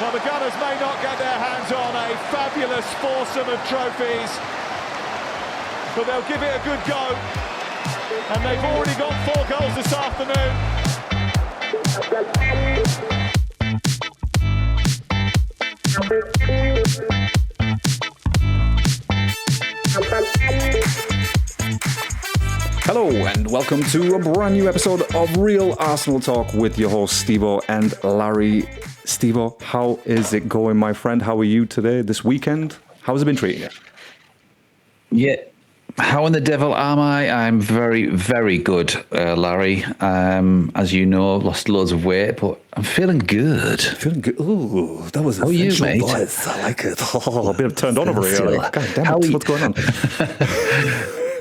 Well, the Gunners may not get their hands on a fabulous foursome of trophies, but they'll give it a good go. And they've already got 4 goals this afternoon. Hello and welcome to a brand new episode of Real Arsenal Talk with your hosts Stevo and Larry. Stevo, how is it going, my friend? How are you today, this weekend? How has it been treating you? Yeah, how in the devil am I? I'm very, very good, Larry. As you know, I've lost loads of weight, but I'm feeling good. Feeling good. Ooh, that was How are you, mate? Voice. I like it. Oh, a bit turned on over here. Like, God damn it, what's going on?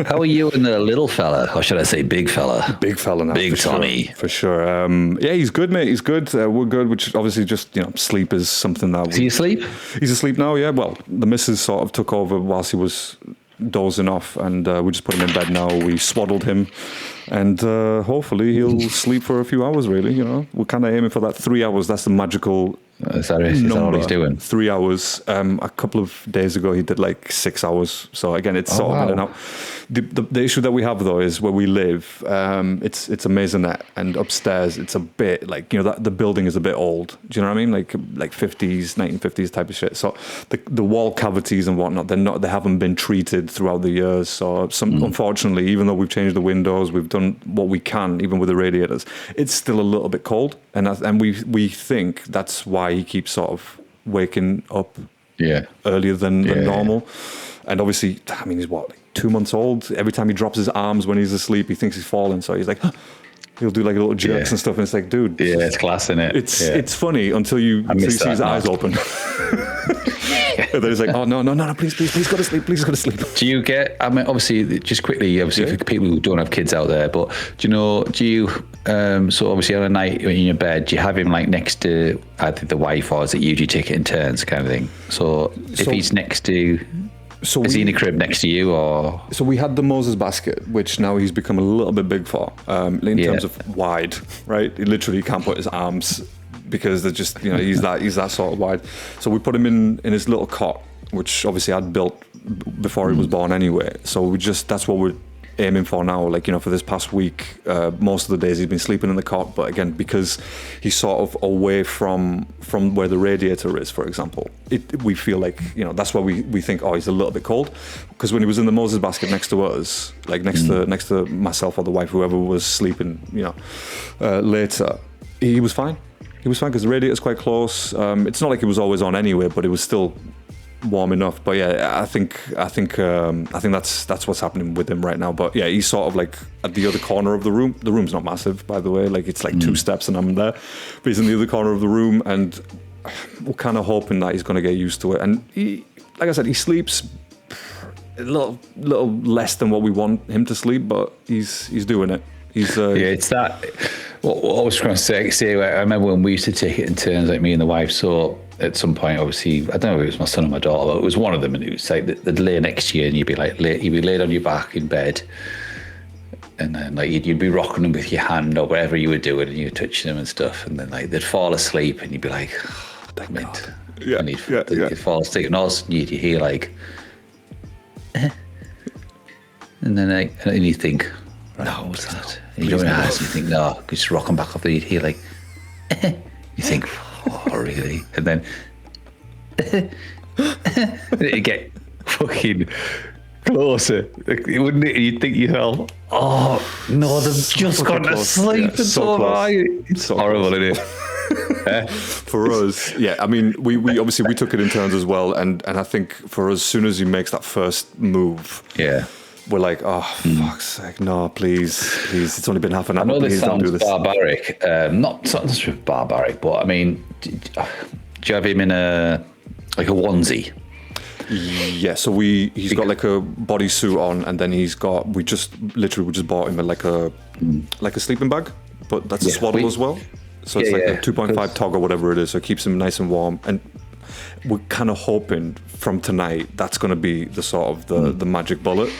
How are you and the little fella? Or should I say big fella? Big fella now. Big Tommy. Sure, for sure. Yeah, he's good, mate. He's good. We're good, which obviously just, sleep is something that... Is he asleep? He's asleep now, yeah. Well, the missus sort of took over whilst he was dozing off, and we just put him in bed now. We swaddled him, and hopefully he'll sleep for a few hours, really, We're kind of aiming for that 3 hours. That's the magical... Is that what he's doing? 3 hours. A couple of days ago, he did like 6 hours. So again, it's sort of in and out. The issue that we have though is where we live. It's a maisonette, and upstairs it's a bit like that the building is a bit old. Do you know what I mean? Like 50s, 1950s type of shit. So the wall cavities and whatnot, they haven't been treated throughout the years. So unfortunately, even though we've changed the windows, we've done what we can, even with the radiators, it's still a little bit cold, and we think that's why he keeps sort of waking up earlier than normal. And obviously, I mean, he's what, like 2 months old? Every time he drops his arms when he's asleep, he thinks he's falling. So he's like, he'll do like little jerks and stuff. And it's like, dude. Yeah, it's class, isn't it? It's funny until you see his eyes open. And then he's like, oh, no, please go to sleep. Please go to sleep. Do you get, I mean, obviously, just quickly, for people who don't have kids out there, but so obviously on a night in your bed, do you have him like next to either the wife, or is it you take it in turns kind of thing? So if he's next to... is he in a crib next to you, or? So we had the Moses basket, which now he's become a little bit big for, in terms of wide, right? He literally can't put his arms because they're just, he's that sort of wide. So we put him in his little cot, which obviously I'd built before he was born anyway. So that's what we're aiming for now. Like, for this past week, most of the days he's been sleeping in the cot, but again, because he's sort of away from where the radiator is, for example, we feel like, that's why we think, he's a little bit cold. Because when he was in the Moses basket next to us, like next to myself or the wife, whoever was sleeping, later, he was fine. He was fine because the radiator's quite close. It's not like it was always on anyway, but it was still warm enough. But yeah, I think that's what's happening with him right now. But yeah, he's sort of like at the other corner of the room. The room's not massive, by the way. Like it's like 2 steps and I'm there. But he's in the other corner of the room, and we're kind of hoping that he's going to get used to it. And he, like I said, he sleeps a little less than what we want him to sleep, but he's doing it. It's that. What I was trying to say, I remember when we used to take it in turns, like me and the wife. So at some point, obviously, I don't know if it was my son or my daughter, but it was one of them, and it was like they'd lay next to you, and you'd be laid on your back in bed, and then like you'd be rocking them with your hand or whatever you were doing, and you were touching them and stuff, and then like they'd fall asleep, and you'd be like, oh, damn it, and they'd fall asleep, and all of a sudden you'd hear like, and then and you think, right, no, what's that? And you don't ask, and you think, no, just rock them back up there, you'd hear like, you think, oh, really? And then you get fucking closer, wouldn't it? You'd think yourself, oh, no, they've just gone to sleep. Yeah, so it's so horrible, close. Isn't it? For us, yeah, I mean, we obviously we took it in turns as well, and I think for us, as soon as he makes that first move, we're like, oh, fuck's sake, no, please, it's only been half an hour. I know this sounds barbaric, not barbaric, but I mean, do you have him in a onesie? Yeah, so he's got like a bodysuit on, and then we just bought him like a sleeping bag, but that's a swaddle as well. So it's like a 2.5 tog or whatever it is, so it keeps him nice and warm. And we're kind of hoping from tonight that's going to be the sort of the magic bullet.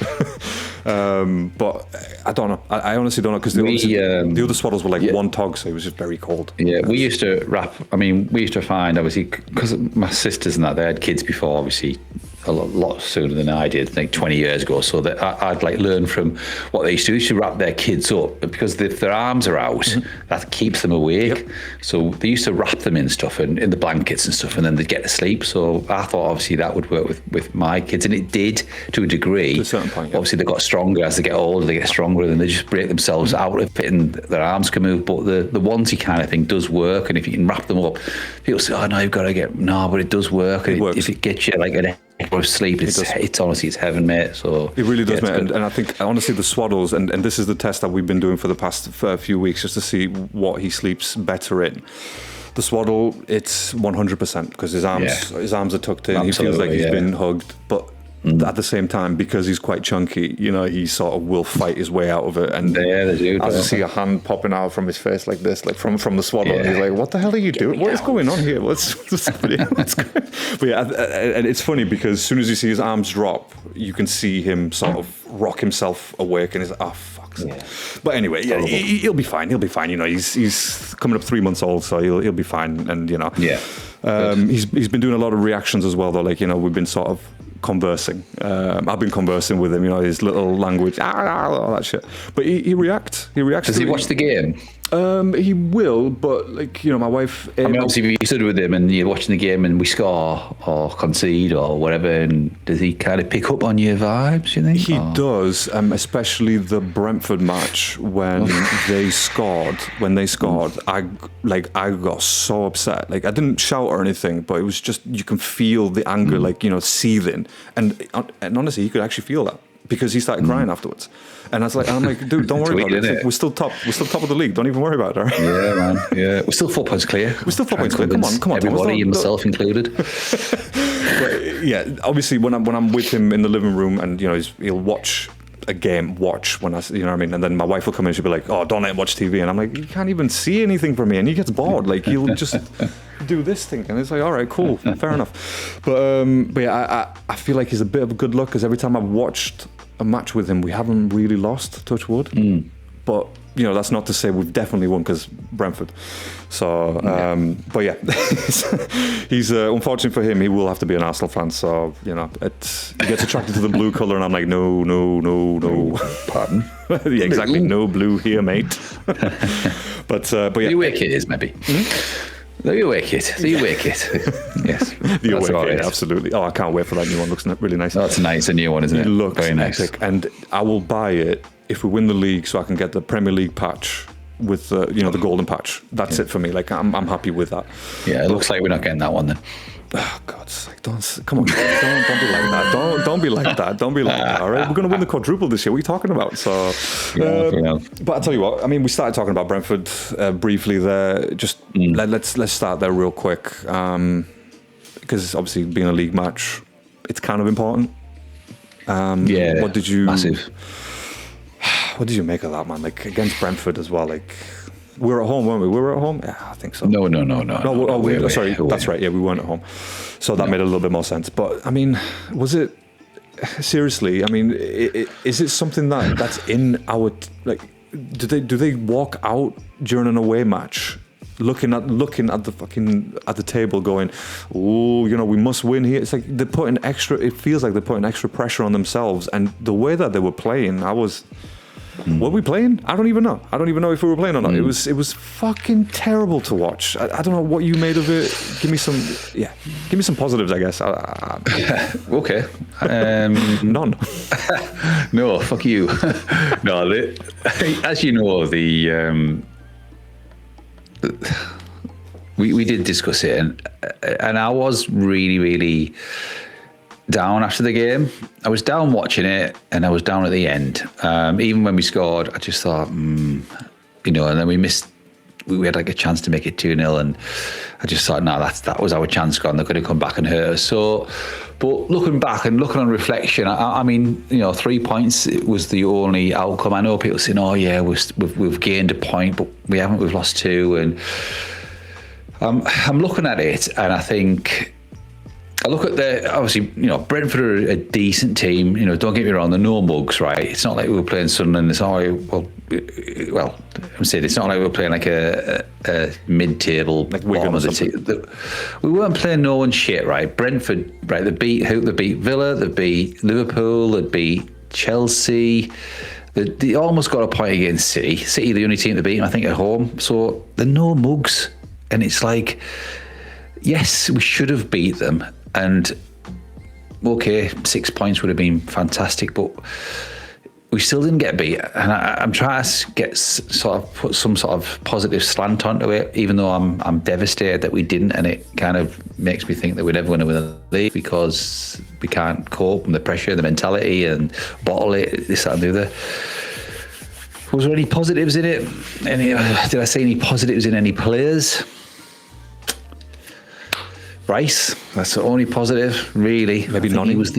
But I don't know. I honestly don't know, because the other swaddles were like 1 tog, so it was just very cold. Yeah, we used to we used to find, obviously, because my sisters and that, they had kids before, obviously, a lot sooner than I did, I think 20 years ago. So that I'd like learn from what they used to do. They used to wrap their kids up, because if their arms are out, that keeps them awake. Yep. So they used to wrap them in stuff and in the blankets and stuff, and then they'd get to sleep. So I thought obviously that would work with my kids, and it did to a degree. To a certain point, yeah. Obviously they got stronger as they get older. They get stronger, and they just break themselves out of it, and their arms can move. But the onesie kind of thing does work, and if you can wrap them up, people say, "Oh no, you've got to get no," but it does work. It works. If it gets you like an hour of sleep, it's honestly, it's heaven, mate. So it really does, yeah, mate. And I think honestly the swaddles, and this is the test that we've been doing for the past few weeks, just to see what he sleeps better in. The swaddle, it's 100%, because his arms are tucked in. Absolutely, he feels like he's been hugged, but at the same time, because he's quite chunky, he sort of will fight his way out of it. And they do. I just see a hand popping out from his face like this, like from the swaddle. And he's like, "What the hell are you doing? What is going on here? What's going on?" But yeah, and it's funny, because as soon as you see his arms drop, you can see him sort of rock himself awake, and he's like, "Oh fuck." Yeah. But anyway, yeah, he'll be fine. He'll be fine. He's coming up 3 months old, so he'll be fine. And yeah. He's been doing a lot of reactions as well, though. Like, we've been sort of conversing. I've been conversing with him, his little language, all that shit. But he reacts. Does he watch the game? He will, but like, my wife. I mean, obviously, if you stood with him and you're watching the game and we score or concede or whatever, and does he kind of pick up on your vibes, you think? He does, especially the Brentford match when they scored. I got so upset. Like, I didn't shout or anything, but it was just, you can feel the anger, seething. And honestly, you could actually feel that, because he started crying afterwards. And I'm like, dude, don't worry about it. We're still top of the league. Don't even worry about it, all right? Yeah, man. Yeah, we're still 4 points clear. Come on, everybody, himself included. But yeah, obviously, when I'm with him in the living room, and he'll watch a game, when I, what I mean, and then my wife will come in and she'll be like, "Oh, don't let him watch TV," and I'm like, "You can't even see anything from me," and he gets bored. Like, he'll just do this thing, and it's like, all right, cool, fair enough. But yeah, I feel like he's a bit of a good luck, because every time I've watched a match with him, we haven't really lost, touch wood. But that's not to say we've definitely won, because Brentford. So, but yeah, he's unfortunately for him, he will have to be an Arsenal fan. So he gets attracted to the blue colour, and I'm like, no. Pardon? Yeah, exactly. No blue here, mate. But yeah, the away kit is maybe. The away kit. Yes. The away kit, absolutely. Oh, I can't wait for that new one. Looks really nice. That's nice. A new one, isn't it? It looks very nice. Epic. And I will buy it if we win the league, so I can get the Premier League patch with the golden patch. That's it for me. Like, I'm happy with that. Yeah, it looks like we're not getting that one then. Oh, God's sake, come on, don't be like that. Don't be like that. Don't be like that. All right, we're going to win the quadruple this year. What are you talking about? So, but I'll tell you what. I mean, we started talking about Brentford briefly there. Just let's start there real quick, because obviously being a league match, it's kind of important. Massive. What did you make of that, man? Like, against Brentford as well, like. We were at home, weren't we? We were at home? Yeah, I think so. No. Sorry, that's right. Yeah, we weren't at home. So that made a little bit more sense. But, I mean, was it... Seriously, I mean, is it something that's in our... Like, do they walk out during an away match looking at the table going, "Oh, we must win here"? It's like they're putting extra... It feels like they're putting extra pressure on themselves. And the way that they were playing, I was... Were we playing? I don't even know. I don't even know if we were playing or not. It was fucking terrible to watch. I don't know what you made of it. Give me some positives, I guess. Okay. None. No, fuck you. No, as you know, we did discuss it, and I was really, really down after the game. I was down watching it, and I was down at the end. Even when we scored, I just thought, and then we missed. We had like a chance to make it 2-0, and I just thought, no, that was our chance gone. They're going to come back and hurt us. So, but looking back and looking on reflection, I mean, 3 points was the only outcome. I know people saying, "Oh yeah, we've gained a point, but we haven't. We've lost 2." And I'm looking at it, and I think I look at obviously, Brentford are a decent team. Don't get me wrong, they're no mugs, right? It's not like we were playing Sunderland. It's not like, I'm saying it's not like we were playing like a mid-table like Wigan or something. We weren't playing no one shit, right? Brentford, right? They beat Villa, they beat Liverpool, they beat Chelsea. They almost got a point against City. City, the only team to beat them, I think, at home. So they're no mugs, and it's like, yes, we should have beat them. And okay, 6 points would have been fantastic, but we still didn't get beat. And I'm trying to put some sort of positive slant onto it, even though I'm devastated that we didn't. And it kind of makes me think that we're never going to win the league because we can't cope with the pressure, the mentality, and bottle it, this, that, and the other. Was there any positives in it? Did I see any positives in any players? Rice, that's the only positive, really. Maybe Noni was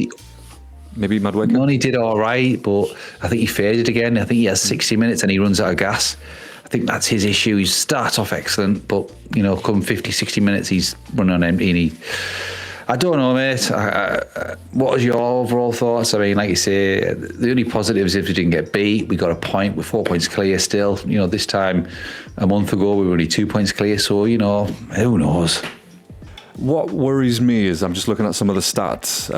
maybe Madwicke. Noni did all right, but I think he faded again. I think he has 60 minutes and he runs out of gas. I think that's his issue. He starts off excellent, but come 50, 60 minutes, he's running on empty. And I don't know, mate. What was your overall thoughts? I mean, like you say, the only positive is if we didn't get beat, we got a point. We're 4 points clear still. This time a month ago, we were only 2 points clear. So, who knows? What worries me is I'm just looking at some of the stats,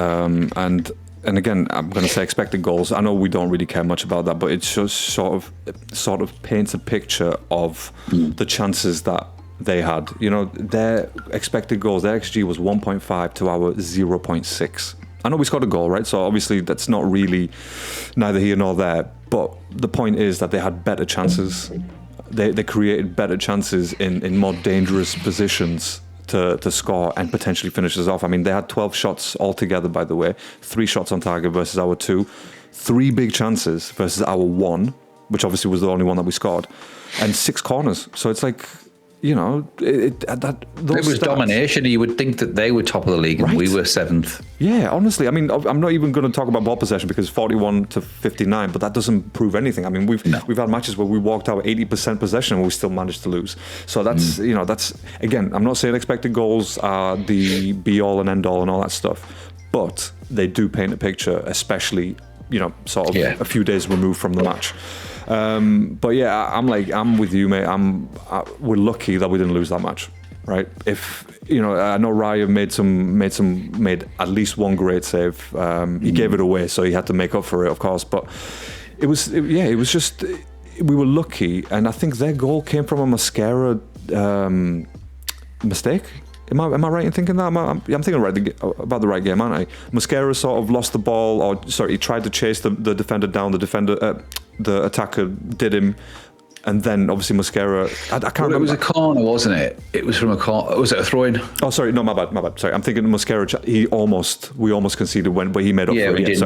and again, I'm going to say expected goals. I know we don't really care much about that, but it just sort of paints a picture of the chances that they had. Their expected goals, their XG was 1.5 to our 0.6. I know we scored a goal, right? So obviously that's not really neither here nor there. But the point is that they had better chances. They created better chances in more dangerous positions to score and potentially finish us off. I mean, they had 12 shots altogether, by the way. 3 shots on target versus our 2. 3 big chances versus our 1, which obviously was the only one that we scored. And 6 corners. So it's like, it was domination. You would think that they were top of the league and we were 7th. Yeah, honestly. I mean, I'm not even going to talk about ball possession because 41 to 59, but that doesn't prove anything. I mean, we've had matches where we walked out 80% possession and we still managed to lose. So that's, that's, again, I'm not saying expected goals are the be-all and end-all and all that stuff, but they do paint a picture, especially, a few days removed from the match. But yeah, I'm with you, mate. We're lucky that we didn't lose that match, right? If I know Raya made at least one great save. He gave it away, so he had to make up for it, of course. But it was just we were lucky, and I think their goal came from a Mascara mistake. Am I right in thinking that? I'm thinking about the right game, aren't I? Mascara sort of lost the ball, he tried to chase the defender down. The attacker did him, and then obviously Mascara. I can't remember. It was a corner, wasn't it? It was from a corner. Was it a throw-in? Oh, sorry, no, my bad. Sorry, I'm thinking Mascara. We almost conceded but he made up for it. He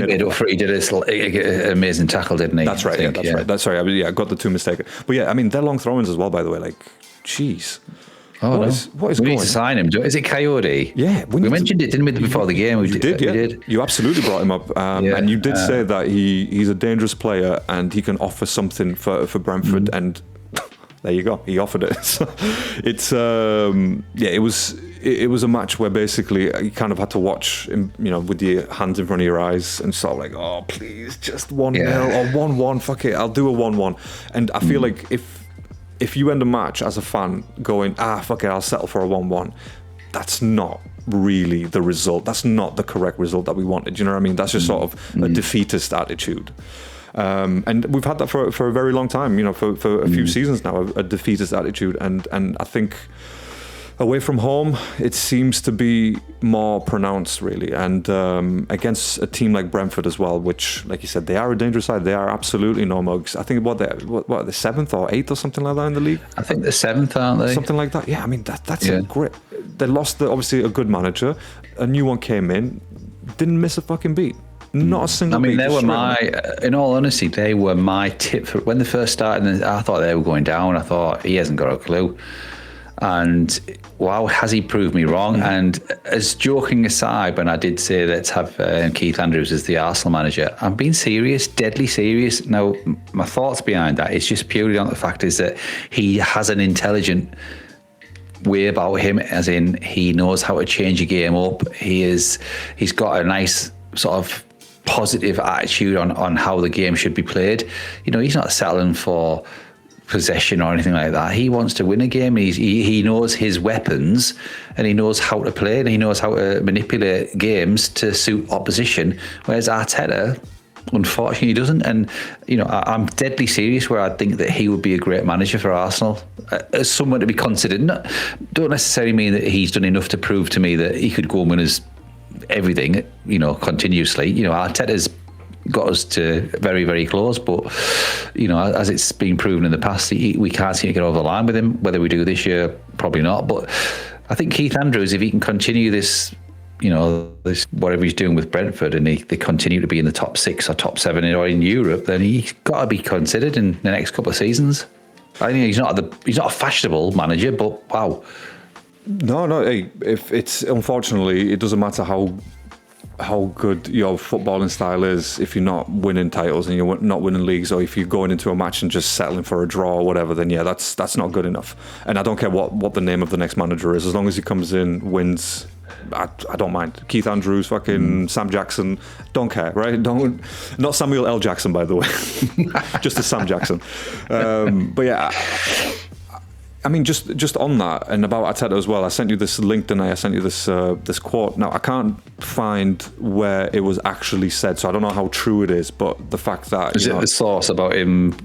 made up for it. He did an amazing tackle, didn't he? That's right. Right. That's sorry. I got the 2 mistaken. But yeah, I mean, they're long throw-ins as well. By the way, like, jeez. What is we going? Need to sign him. Is it Coyote? Yeah, we mentioned it, didn't we, before the game? We did. You absolutely brought him up, and you did say that he's a dangerous player and he can offer something for Brentford. And there you go, he offered it. So it's it was a match where basically you kind of had to watch, with your hands in front of your eyes and sort of like, oh please, just 1-0 or 1-1. Fuck it, I'll do a 1-1. And I feel like if you end a match as a fan going, fuck it, I'll settle for a 1-1, that's not really the result. That's not the correct result that we wanted. You know what I mean? That's just sort of a defeatist attitude. And we've had that for a very long time, for a few seasons now, a defeatist attitude. And I think away from home, it seems to be more pronounced, really. And against a team like Brentford as well, which, like you said, they are a dangerous side. They are absolutely no mugs. I think they're 7th or 8th or something like that in the league? I think they're 7th, aren't they? Something like that. Yeah, I mean, that's a great... They lost, obviously, a good manager. A new one came in, didn't miss a fucking beat. Not a single beat. They were in all honesty, they were my tip for when they first started. I thought they were going down. I thought, he hasn't got a clue. And wow, has he proved me wrong? And as joking aside, when I did say let's have Keith Andrews as the Arsenal manager, I'm being serious, deadly serious. Now, my thoughts behind that is just purely on the fact is that he has an intelligent way about him, as in he knows how to change a game up. He's got a nice sort of positive attitude on how the game should be played. You know, he's not settling for possession or anything like that. He wants to win a game. He knows his weapons, and he knows how to play, and he knows how to manipulate games to suit opposition, whereas Arteta unfortunately doesn't. And you know, I'm deadly serious where I think that he would be a great manager for Arsenal, as someone to be considered. Don't necessarily mean that he's done enough to prove to me that he could go and win us everything, you know, continuously. You know, Arteta's got us to very, very close, but you know, as it's been proven in the past, we can't seem to get over the line with him. Whether we do this year, probably not. But I think Keith Andrews, if he can continue this, you know, this whatever he's doing with Brentford, and they continue to be in the top 6 or top 7 or in Europe, then he's got to be considered in the next couple of seasons. I think he's not a fashionable manager, but wow. No. Hey, if it's unfortunately, it doesn't matter how good your footballing style is if you're not winning titles and you're not winning leagues, or if you're going into a match and just settling for a draw or whatever, then yeah, that's not good enough. And I don't care what the name of the next manager is, as long as he comes in, wins, I don't mind. Keith Andrews, fucking Sam Jackson, don't care, right? Not Samuel L. Jackson, by the way, just a Sam Jackson. But yeah, I mean, just on that, and about Arteta as well, I sent you this link tonight. I sent you this quote. Now, I can't find where it was actually said, so I don't know how true it is, but the fact that... Is it the source about him...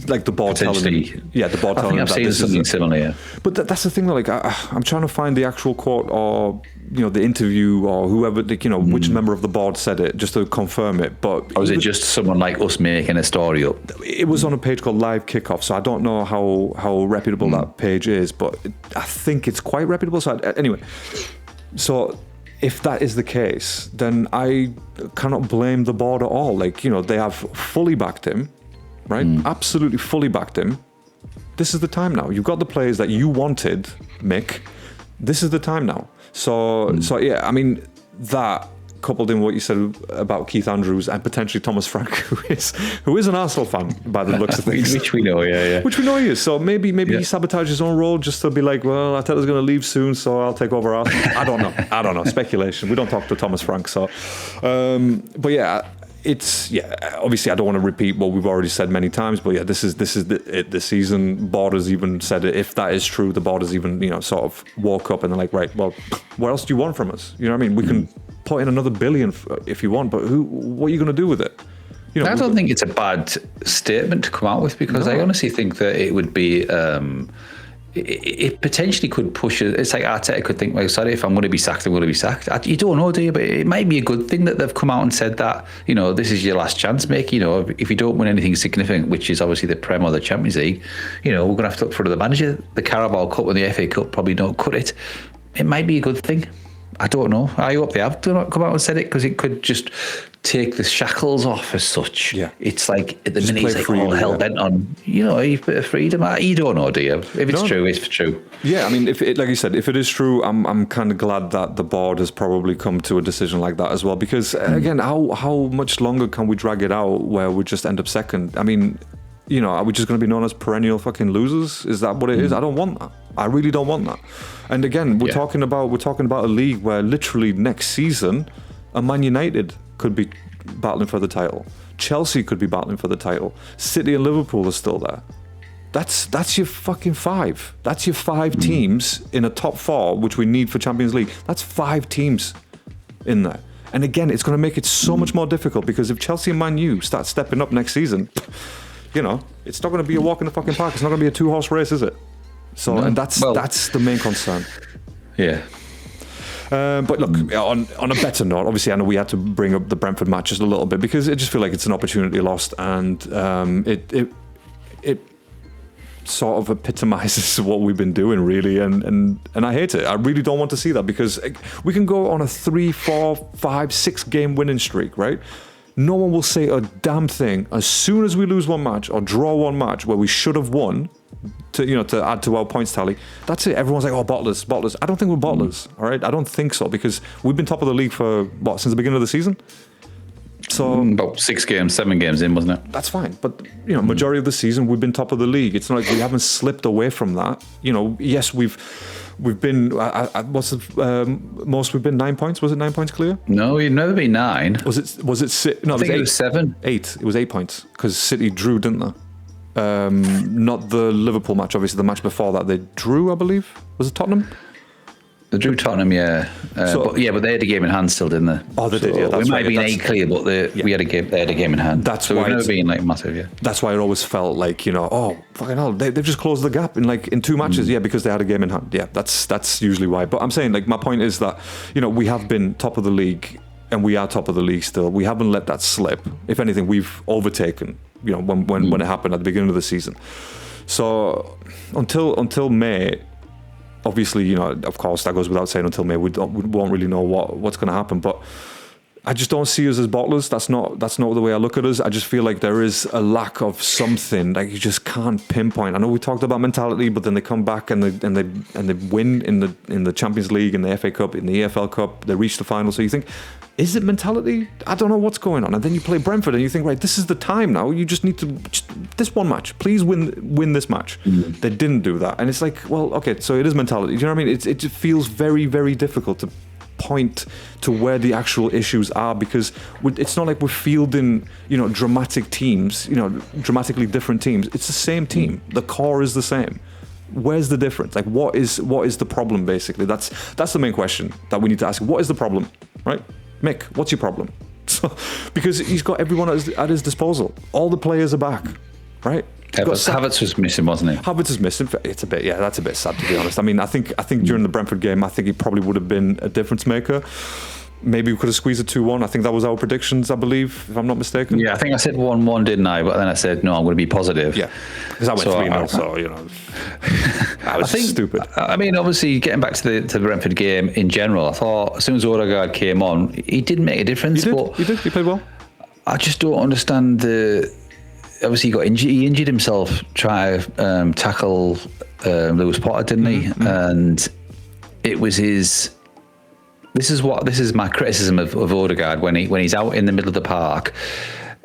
Like the board telling him... Yeah, the board telling him that I think I've seen something similar, yeah. But that's the thing, like, I'm trying to find the actual quote, or, you know, the interview, or whoever, you know, which member of the board said it, just to confirm it. But or was it just someone like us making a story up? It was on a page called Live Kickoff, so I don't know how reputable that page is, but I think it's quite reputable. So anyway, so if that is the case, then I cannot blame the board at all. Like, you know, they have fully backed him, right? Absolutely fully backed him. This is the time now. You've got the players that you wanted, Mick. This is the time now. So yeah, I mean, that coupled in what you said about Keith Andrews and potentially Thomas Frank, who is an Arsenal fan by the looks of things. Which we know, yeah. Which we know he is. So maybe he sabotaged his own role just to be like, well, Arteta's going to leave soon, so I'll take over Arsenal. I don't know. Speculation. We don't talk to Thomas Frank, so. But yeah, obviously I don't want to repeat what we've already said many times, but yeah, this is the season. Board has even said it. If that is true, the board has even, you know, sort of woke up and they're like, right, well, what else do you want from us? You know what I mean? We can put in another billion if you want, but what are you going to do with it? You know, I don't think it's a bad statement to come out with, because I honestly think that it would be it potentially could push it. It's like Arteta could think, well, sorry, if I'm going to be sacked, I'm going to be sacked. You don't know, do you? But it might be a good thing that they've come out and said that, you know, this is your last chance, Mick. You know, if you don't win anything significant, which is obviously the Prem or the Champions League, you know, we're going to have to look for the manager. The Carabao Cup and the FA Cup probably don't cut it. It might be a good thing. I don't know. I hope they have not come out and said it, because it could just take the shackles off as such. Yeah. It's like at the minute he's like all hell bent on, you know, a bit of freedom. You don't know, do you? If it's true, it's true. Yeah, I mean, if it, like you said, if it is true, I'm kind of glad that the board has probably come to a decision like that as well. Because again, how much longer can we drag it out where we just end up second? I mean, you know, are we just going to be known as perennial fucking losers? Is that what it is? I don't want that. I really don't want that. And again, we're talking about a league where literally next season, a Man United could be battling for the title. Chelsea could be battling for the title. City and Liverpool are still there. That's your fucking 5. That's your 5 teams in a top 4, which we need for Champions League. That's 5 teams in there. And again, it's going to make it so much more difficult, because if Chelsea and Man U start stepping up next season, you know, it's not going to be a walk in the fucking park. It's not going to be a 2-horse race, is it? So, and that's the main concern. Yeah. But look, on a better note, obviously I know we had to bring up the Brentford match just a little bit, because I just feel like it's an opportunity lost, and it sort of epitomizes what we've been doing, really, and I hate it. I really don't want to see that, because we can go on a 3, 4, 5, 6 game winning streak, right? No one will say a damn thing as soon as we lose one match or draw one match where we should have won, to add to our points tally. That's it. Everyone's like, oh, bottlers. I don't think we're bottlers, all right? I don't think so, because we've been top of the league for, since the beginning of the season? So about 7 games in, wasn't it? that's fine. But, majority of the season, we've been top of the league. It's not like we haven't slipped away from that. Yes, we've been, what's the most we've been? 9 points? Was it 9 points clear? No, you've never been 9. Was it? No, I think it it was 7. 8. It was 8 points because City drew, didn't they? Not the Liverpool match, obviously. The match before that, they drew, I believe. Was it Tottenham? They drew Tottenham, yeah. But they had a game in hand still, didn't they? Oh, they did, yeah. That's we might right. have been 8 clear, but we had a game. They had a game in hand. That's so why we've never been like massive, yeah. That's why it always felt like, oh, fucking hell, they've just closed the gap in 2 matches, because they had a game in hand. Yeah, that's usually why. But I'm saying, my point is that, we have been top of the league, and we are top of the league still. We haven't let that slip. If anything, we've overtaken, when it happened at the beginning of the season. So until May, obviously, of course, that goes without saying, until May, we won't really know what's going to happen. But I just don't see us as bottlers. That's not the way I look at us. I just feel like there is a lack of something. Like, you just can't pinpoint. I know we talked about mentality, but then they come back and they win in the Champions League, in the FA Cup, in the EFL Cup. They reach the final. So you think, is it mentality? I don't know what's going on. And then you play Brentford and you think, right, this is the time now. You just need to this one match. Please win this match. They didn't do that, and it's like, well, okay, so it is mentality. Do you know what I mean? It just feels very, very difficult to point to where the actual issues are, because it's not like we're fielding, dramatic teams, dramatically different teams. It's the same team. The core is the same. Where's the difference? Like, what is the problem, basically? That's the main question that we need to ask. What is the problem, right? Mick, what's your problem? So, because he's got everyone at his disposal. All the players are back, right? Havertz was missing, wasn't he? Havertz is missing. It's a bit, that's a bit sad, to be honest. I mean, I think during the Brentford game, I think he probably would have been a difference maker. Maybe we could have squeezed a 2-1. I think that was our predictions, I believe, if I'm not mistaken. Yeah, I think I said 1-1, didn't I? But then I said, no, I'm going to be positive. Yeah, because I went 3-0, so, I was stupid. I mean, obviously, getting back to the Brentford game in general, I thought as soon as Odegaard came on, he did make a difference. He did. He played well. I just don't understand obviously, he injured himself trying to tackle Lewis Potter, didn't he? And it was his... This is my criticism of Odegaard when he's out in the middle of the park.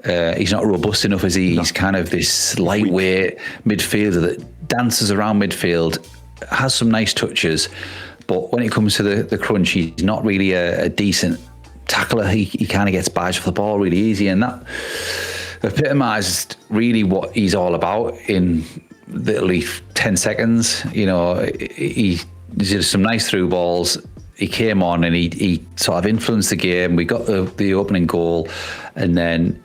He's not robust enough, is he? No. He's kind of this lightweight midfielder that dances around midfield, has some nice touches, but when it comes to the crunch, he's not really a decent tackler. He kind of gets badged for the ball really easy, and that epitomised really what he's all about in literally 10 seconds. He did some nice through balls. He came on and he sort of influenced the game. We got the opening goal, and then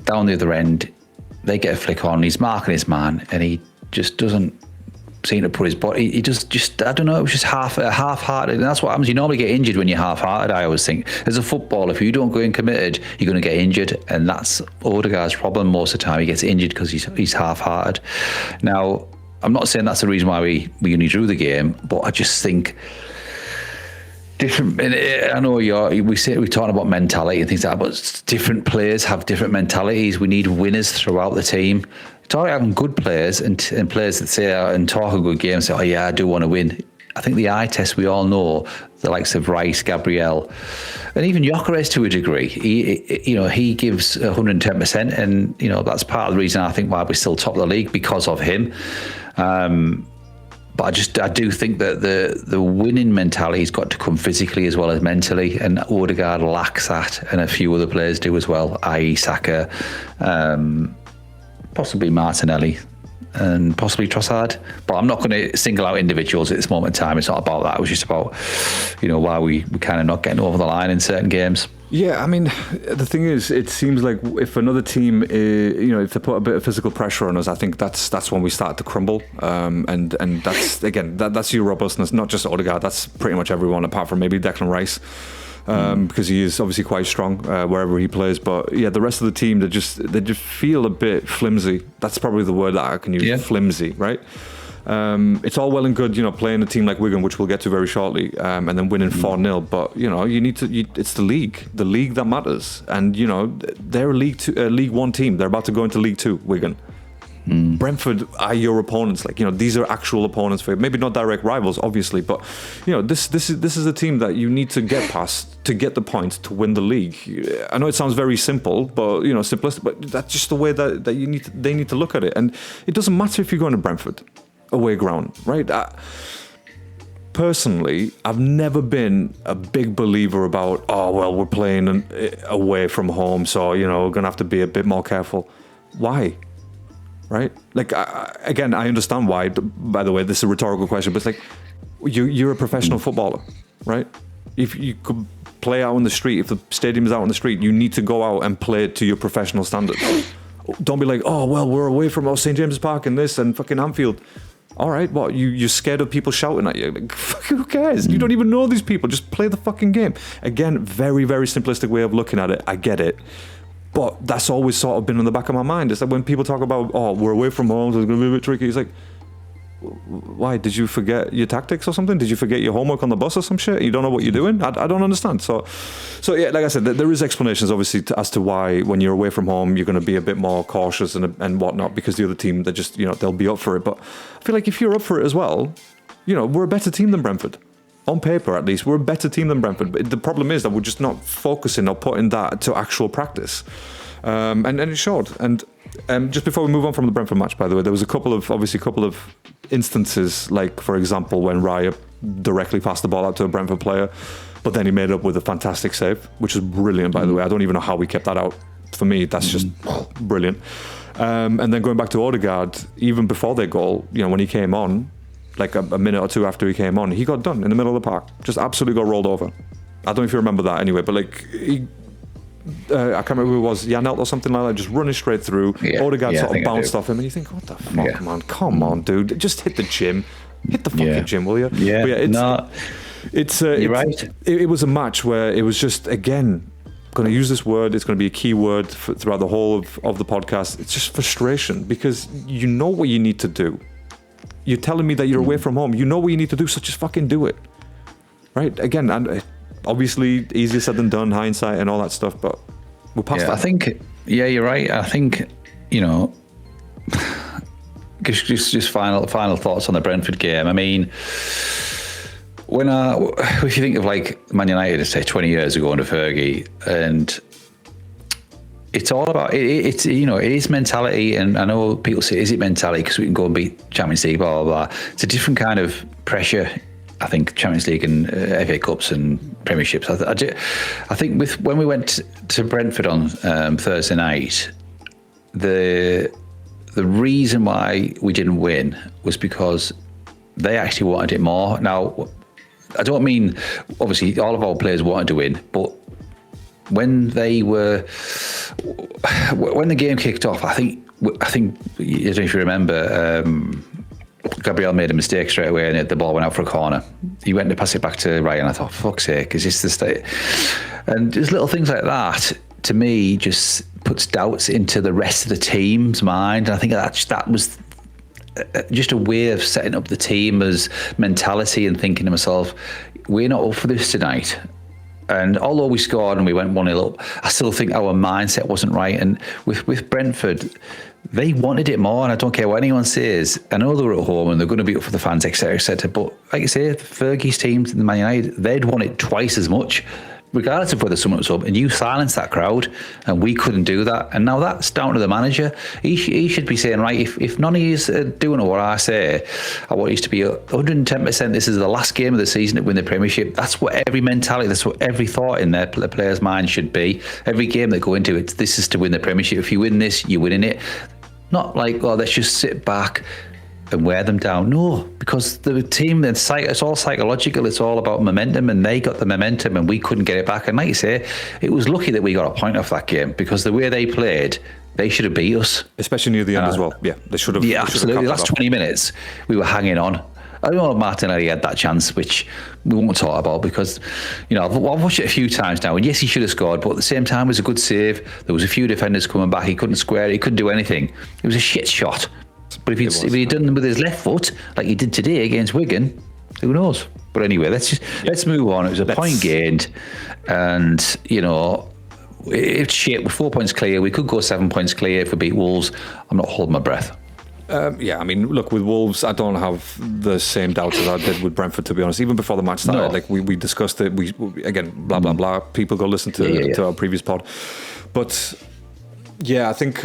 down the other end, they get a flick on. He's marking his man, and he just doesn't seem to put his body. He just I don't know. It was just half-hearted, and that's what happens. You normally get injured when you're half-hearted. I always think, as a footballer, if you don't go in committed, you're going to get injured, and that's Odegaard's problem most of the time. He gets injured because he's half-hearted. Now, I'm not saying that's the reason why we only drew the game, but I just think. Different. I know we're talking about mentality and things like that, but different players have different mentalities. We need winners throughout the team. It's all right having good players and players that say and talk a good game and say, oh yeah, I do want to win. I think the eye test, we all know, the likes of Rice, Gabriel, and even Gyökeres to a degree. He gives 110%, and that's part of the reason I think why we're still top of the league, because of him. But I do think that the winning mentality has got to come physically as well as mentally, and Odegaard lacks that, and a few other players do as well, i.e. Saka, possibly Martinelli, and possibly Trossard. But I'm not going to single out individuals at this moment in time. It's not about that. It was just about, why we kind of not getting over the line in certain games. Yeah, I mean, the thing is, it seems like if another team, if they put a bit of physical pressure on us, I think that's when we start to crumble. And that's, again, that's your robustness, not just Odegaard. That's pretty much everyone apart from maybe Declan Rice, because he is obviously quite strong wherever he plays. But yeah, the rest of the team, they just feel a bit flimsy. That's probably the word that I can use, flimsy, right? It's all well and good, playing a team like Wigan, which we'll get to very shortly, and then winning 4-0. But you need to. It's the league that matters. And they're a League One team. They're about to go into League Two, Wigan. Brentford are your opponents. Like, these are actual opponents for you. Maybe not direct rivals, obviously, but this is a team that you need to get past to get the points to win the league. I know it sounds very simple, but simplistic. But that's just the way that they need to look at it. And it doesn't matter if you're going to Brentford, away ground, right? Personally, I've never been a big believer about, we're playing away from home, so we're gonna have to be a bit more careful. Why? Right? Like, again, I understand why. By the way, this is a rhetorical question, but it's like, you're a professional footballer, right? If you could play out on the street, if the stadium is out on the street, you need to go out and play it to your professional standards. Don't be like, we're away from St. James's Park and this and fucking Anfield. All right, what? You're scared of people shouting at you? Like, who cares? You don't even know these people. Just play the fucking game. Again, very, very simplistic way of looking at it. I get it. But that's always sort of been in the back of my mind. It's like when people talk about, we're away from home, so it's going to be a bit tricky. It's like, why? Did you forget your tactics or something? Did you forget your homework on the bus or some shit? You don't know what you're doing? I don't understand. So yeah, like I said, there is explanations, obviously, as to why when you're away from home, you're going to be a bit more cautious and whatnot, because the other team, they just, they'll be up for it. But I feel like if you're up for it as well, we're a better team than Brentford. On paper, at least, we're a better team than Brentford. But the problem is that we're just not focusing or putting that to actual practice. And it showed. And just before we move on from the Brentford match, by the way, there was a couple of instances, like, for example, when Raya directly passed the ball out to a Brentford player, but then he made it up with a fantastic save, which is brilliant, by the way. I don't even know how we kept that out. For me, that's just brilliant. And then going back to Odegaard, even before their goal, when he came on, like a minute or two after he came on, he got done in the middle of the park. Just absolutely got rolled over. I don't know if you remember that anyway, but like, I can't remember who it was, Janelt or something like that, just running straight through. Odegaard sort of bounced off him, and you think, what the fuck, man? Come on, dude. Just hit the gym. Hit the fucking gym, will you? Yeah, but you're right. It was a match where it was just, again, going to use this word, it's going to be a key word throughout the whole of the podcast. It's just frustration, because you know what you need to do. You're telling me that you're away from home. You know what you need to do, so just fucking do it. Right? Again, and obviously easier said than done, hindsight and all that stuff, but we're past that. I think, you're right. I think, just final thoughts on the Brentford game. I mean, if you think of like Man United, say 20 years ago under Fergie, and it's all about it is mentality. And I know people say, is it mentality because we can go and beat Champions League, blah blah blah. It's a different kind of pressure. I think Champions League and FA Cups and Premierships. I think when we went to Brentford on Thursday night, the reason why we didn't win was because they actually wanted it more. Now, I don't mean, obviously all of our players wanted to win, but when the game kicked off, I think I don't know if you remember, Gabriel made a mistake straight away and the ball went out for a corner. He went to pass it back to Ryan. I thought, for fuck's sake, is this the state? And just little things like that, to me, just puts doubts into the rest of the team's mind. And I think that was just a way of setting up the team as mentality and thinking to myself, we're not up for this tonight. And although we scored and we went 1-0 up, I still think our mindset wasn't right. And with Brentford, they wanted it more, and I don't care what anyone says. I know they were at home and they're going to be up for the fans, etc., etc. But like I say, Fergie's teams in Man United, they'd want it twice as much, regardless of whether someone was up. And you silenced that crowd, and we couldn't do that. And now that's down to the manager. He should be saying, right, if none of you are doing what I say, I want you to be 110%. This is the last game of the season to win the Premiership. That's what every mentality, that's what every thought in their players' mind should be. Every game they go into, this is to win the Premiership. If you win this, you're winning it. Not like, let's just sit back and wear them down. No, because the team, it's all psychological. It's all about momentum, and they got the momentum and we couldn't get it back. And like you say, it was lucky that we got a point off that game, because the way they played, they should have beat us. Especially near the end as well. Yeah, they should have. Yeah, absolutely. The last 20 minutes, we were hanging on. I don't know if Martinelli had that chance, which we won't talk about, because, I've watched it a few times now, and yes, he should have scored, but at the same time, it was a good save. There was a few defenders coming back. He couldn't square it. He couldn't do anything. It was a shit shot. But if he'd done them with his left foot, like he did today against Wigan, who knows? But anyway, let's move on. It was a point gained, and, it's shit. We're 4 points clear. We could go 7 points clear if we beat Wolves. I'm not holding my breath. Yeah, I mean, look, with Wolves, I don't have the same doubts as I did with Brentford, to be honest. Even before the match started, like we discussed it. We again, blah blah blah. People go listen to our previous pod, but yeah, I think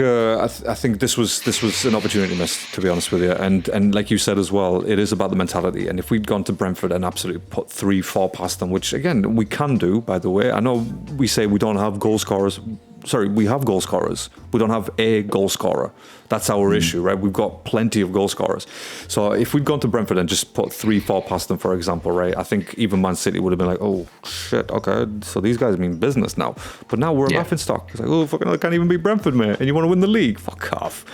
this was an opportunity missed, to be honest with you. And like you said as well, it is about the mentality. And if we'd gone to Brentford and absolutely put 3-4 past them, which again we can do, by the way. I know we say we don't have goal scorers. Sorry, we have goal scorers. We don't have a goal scorer. That's our issue, right? We've got plenty of goal scorers. So if we'd gone to Brentford and just put 3-4 past them, for example, right? I think even Man City would have been like, oh, shit, okay, so these guys mean business now. But now we're a laughing stock. It's like, oh, fucking, I can't even beat Brentford, mate. And you want to win the league? Fuck off.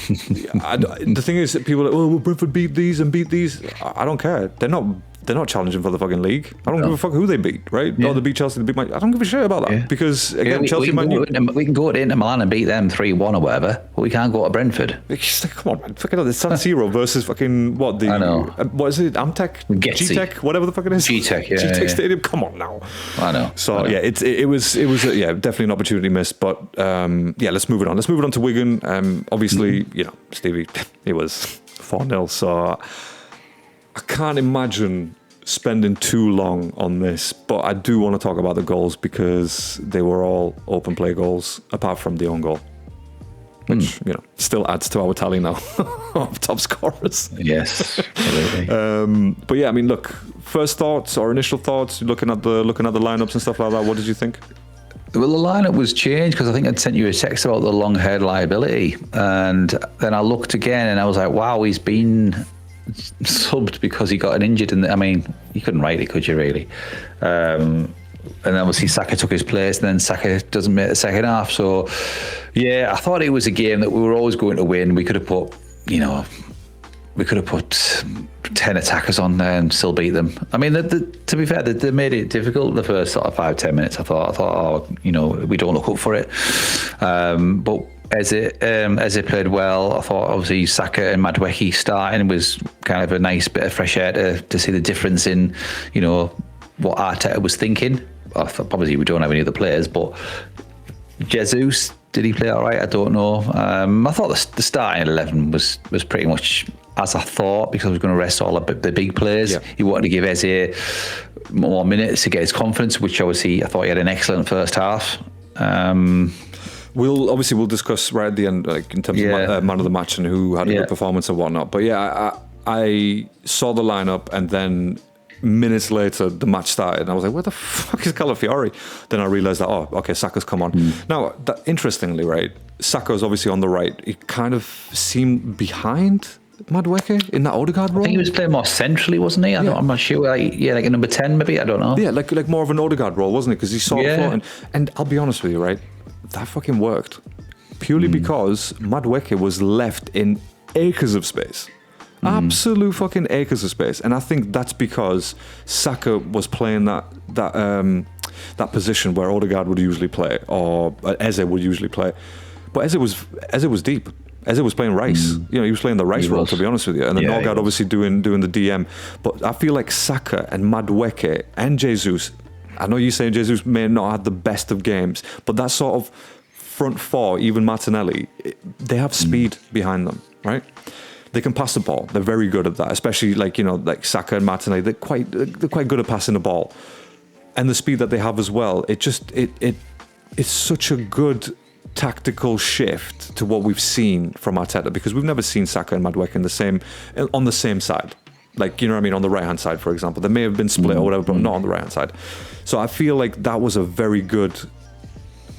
The thing is, people are like, oh, will Brentford beat these and beat these? I don't care. They're not challenging for the fucking league. I don't give a fuck who they beat, right? Yeah. No, they beat Chelsea, they beat Man. I don't give a shit about that because again, Chelsea, Man U. We can go to Inter Milan and beat them 3-1 or whatever, but we can't go to Brentford. Come on, man. Fucking hell, it's San Siro versus fucking what? I know. What is it? Amtech, G-Tech, whatever the fuck it is. G-Tech, yeah. G-Tech Stadium. Come on now. I know. So yeah, it was definitely an opportunity missed. But let's move it on. Let's move it on to Wigan. Obviously, Stevie, it was 4-0. So I can't imagine spending too long on this, but I do want to talk about the goals because they were all open play goals apart from the own goal, which still adds to our tally now of top scorers. Yes, absolutely. But yeah, I mean, look, first thoughts or initial thoughts, looking at the lineups and stuff like that. What did you think? Well, the lineup was changed because I think I'd sent you a text about the long haired liability, and then I looked again and I was like, wow, he's been subbed because he got an injured, and I mean, you couldn't write it, could you really? And obviously Saka took his place, and then Saka doesn't make the second half. So yeah, I thought it was a game that we were always going to win. We could have put 10 attackers on there and still beat them. I mean, to be fair, they made it difficult the first sort of 5-10 minutes. I thought, we don't look up for it. But as it played well, I thought obviously Saka and Madueke starting was kind of a nice bit of fresh air to see the difference in, what Arteta was thinking. Obviously we don't have any other players, but Jesus, did he play all right? I don't know. I thought the starting 11 was pretty much as I thought, because I was going to rest all the big players. Yeah. He wanted to give Eze more minutes to get his confidence, which obviously I thought he had an excellent first half. We'll discuss right at the end, like in terms of man of the match and who had a good performance and whatnot. But yeah, I saw the lineup, and then minutes later the match started, and I was like, "Where the fuck is Calafiori?" Then I realised that Saka's come on. Now, interestingly, right, Saka's obviously on the right. He kind of seemed behind Madueke in that Odegaard role. I think he was playing more centrally, wasn't he? I'm not sure. Like a number 10 maybe. I don't know. Yeah, like more of an Odegaard role, wasn't it? Because he saw the floor, and I'll be honest with you, right. That fucking worked purely because Madueke was left in acres of space, absolute fucking acres of space, and I think that's because Saka was playing that position where Odegaard would usually play or Eze would usually play, but Eze was deep. Eze was playing Rice. He was playing the Rice role, to be honest with you, and then Norgard obviously doing the DM. But I feel like Saka and Madueke and Jesus. I know you're saying Jesus may not have the best of games, but that sort of front four, even Martinelli, they have speed behind them, right? They can pass the ball. They're very good at that, especially like Saka and Martinelli. They're quite good at passing the ball, and the speed that they have as well. It's such a good tactical shift to what we've seen from Arteta, because we've never seen Saka and Madueke on the same side. Like, on the right-hand side, for example. They may have been split or whatever, but not on the right-hand side. So I feel like that was a very good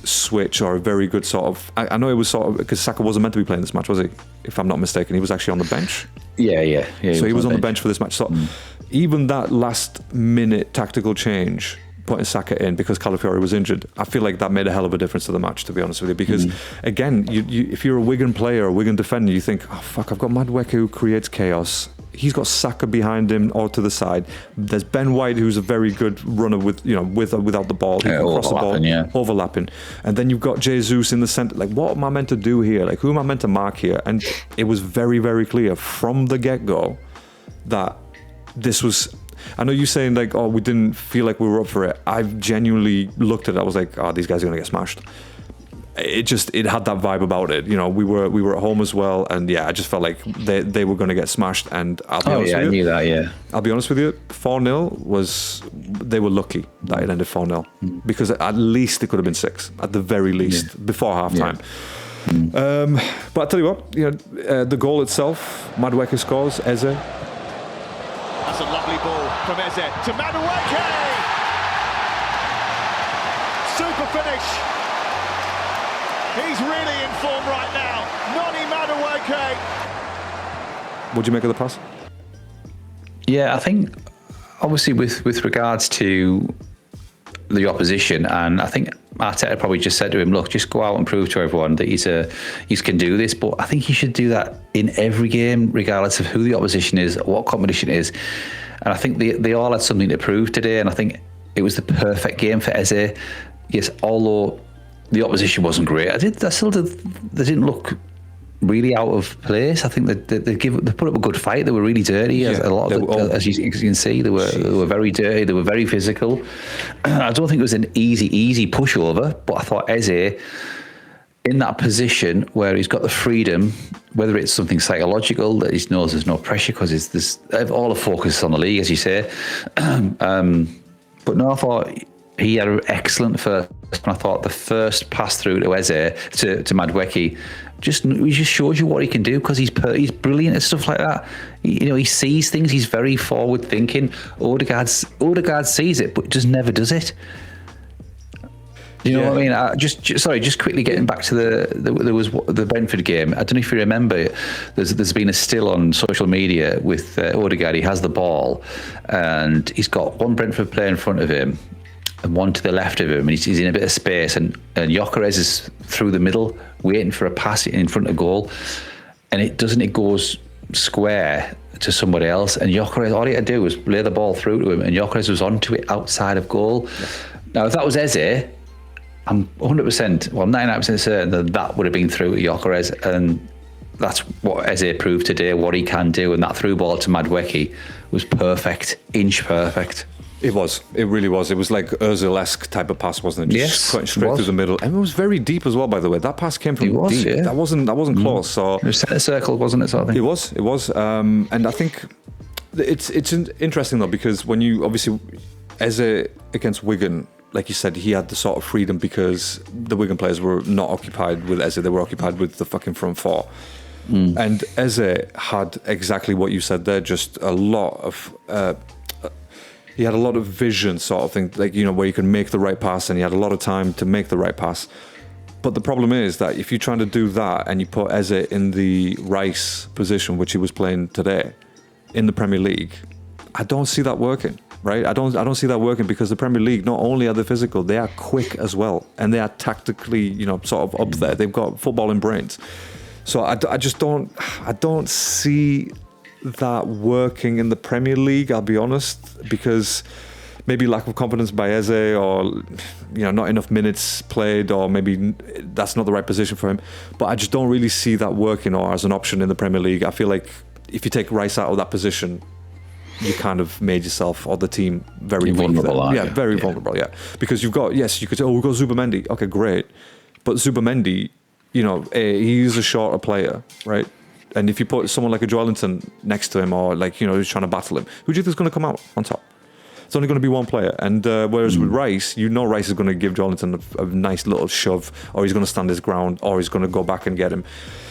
switch, or a very good sort of... I know it was sort of... Because Saka wasn't meant to be playing this match, was he? If I'm not mistaken. He was actually on the bench. Yeah. So he was on the bench for this match. So even that last-minute tactical change, putting Saka in because Calafiori was injured, I feel like that made a hell of a difference to the match, to be honest with you. Because, again, you if you're a Wigan player or a Wigan defender, you think, oh, fuck, I've got Madueke who creates chaos. He's got Saka behind him or to the side. There's Ben White, who's a very good runner with or without the ball. He can cross the ball, overlapping. And then you've got Jesus in the centre. Like, what am I meant to do here? Like, who am I meant to mark here? And it was very, very clear from the get-go that this was... I know you're saying like, oh, we didn't feel like we were up for it. I've genuinely looked at it. I was like, oh, these guys are going to get smashed. it had that vibe about it. You know, we were at home as well, and yeah, I just felt like they were going to get smashed. And I'll be honest with you, I knew that. Yeah, I'll be honest with you, 4-0 they were lucky that it ended 4-0 because at least it could have been 6 at the very least before half time. But I'll tell you what, you know, the goal itself, Madueke scores, Eze. That's a lovely ball from Eze to Madueke. Super finish. He's really in form right now. Noni Madueke. What'd you make of the pass? Yeah, I think obviously with regards to the opposition, and I think Arteta probably just said to him, look, just go out and prove to everyone that he can do this. But I think he should do that in every game, regardless of who the opposition is, what competition it is. And I think they all had something to prove today, and I think it was the perfect game for Eze. Yes, although the opposition wasn't great, they didn't look really out of place. I think they put up a good fight. They were really dirty. As you can see, they were very dirty. They were very physical. I don't think it was an easy pushover, but I thought Eze, in that position where he's got the freedom, whether it's something psychological that he knows there's no pressure because there's all the focus on the league, as you say. But no, I thought he had an excellent first. And I thought the first pass through to Eze to Madueke he just shows you what he can do because he's brilliant at stuff like that. You know, he sees things. He's very forward thinking. Odegaard sees it, but just never does it. You know what I mean? Just quickly getting back to there was the Brentford game. I don't know if you remember. There's been a still on social media with Odegaard. He has the ball, and he's got one Brentford player in front of him and one to the left of him, and he's in a bit of space, and Gyökeres is through the middle waiting for a pass in front of goal, and it goes square to somebody else, and Gyökeres, all he had to do was lay the ball through to him, and Gyökeres was onto it outside of goal. Now if that was Eze, I'm 100%, well 99% certain that would have been through to Gyökeres, and that's what Eze proved today, what he can do, and that through ball to Madueke was perfect, inch perfect. It was. It really was. It was like Ozil-esque type of pass, wasn't it? Just cutting straight through the middle, and it was very deep as well. By the way, that pass came from deep. Yeah. That wasn't close. So it was centre circle, wasn't it? Sort of thing. It was. And I think it's interesting though, because when you obviously Eze against Wigan, like you said, he had the sort of freedom because the Wigan players were not occupied with Eze; they were occupied with the fucking front four. And Eze had exactly what you said there. Just a lot of. He had a lot of vision, sort of thing, like, you know, where you can make the right pass, and he had a lot of time to make the right pass. But the problem is that if you're trying to do that and you put Eze in the Rice position, which he was playing today in the Premier League, I don't see that working, right? I don't see that working because the Premier League, not only are they physical, they are quick as well, and they are tactically, you know, sort of up there. They've got footballing brains. So I just don't see that working in the Premier League, I'll be honest, because maybe lack of confidence by Eze, or, you know, not enough minutes played, or maybe that's not the right position for him. But I just don't really see that working or as an option in the Premier League. I feel like if you take Rice out of that position, you kind of made yourself or the team very vulnerable. Very vulnerable. Yeah, because you've got, you could say, we've got Zubamendi. Okay, great, but Zubamendi, you know, he is a shorter player, right? And if you put someone like a Joelinton next to him, or like, you know, who's trying to battle him, who do you think is going to come out on top? It's only going to be one player. And whereas with Rice, you know, Rice is going to give Joelinton a nice little shove, or he's going to stand his ground, or he's going to go back and get him.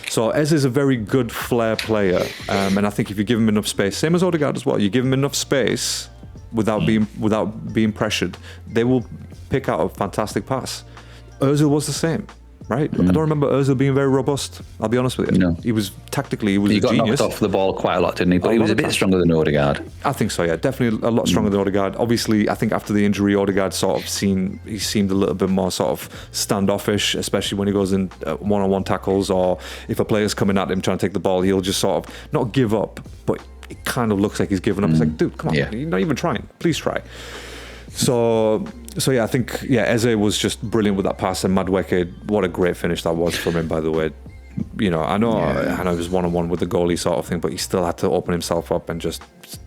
So Eze is a very good flair player, and I think if you give him enough space, same as Odegaard as well, you give him enough space without being pressured, they will pick out a fantastic pass. Ozil was the same. Right? I don't remember Ozil being very robust, I'll be honest with you. No. He was tactically, he got genius. Knocked off the ball quite a lot, didn't he? But he was a bit stronger than Odegaard. I think so, yeah. Definitely a lot stronger than Odegaard. Obviously, I think after the injury, Odegaard seemed a little bit more sort of standoffish, especially when he goes in one-on-one tackles, or if a player's coming at him trying to take the ball, he'll just sort of not give up, but it kind of looks like he's giving up. It's like, dude, come on, you're not even trying. Please try. So yeah, I think Eze was just brilliant with that pass, and Madueke, what a great finish that was from him, by the way. You know, I know it was 1-on-1 with the goalie sort of thing, but he still had to open himself up and just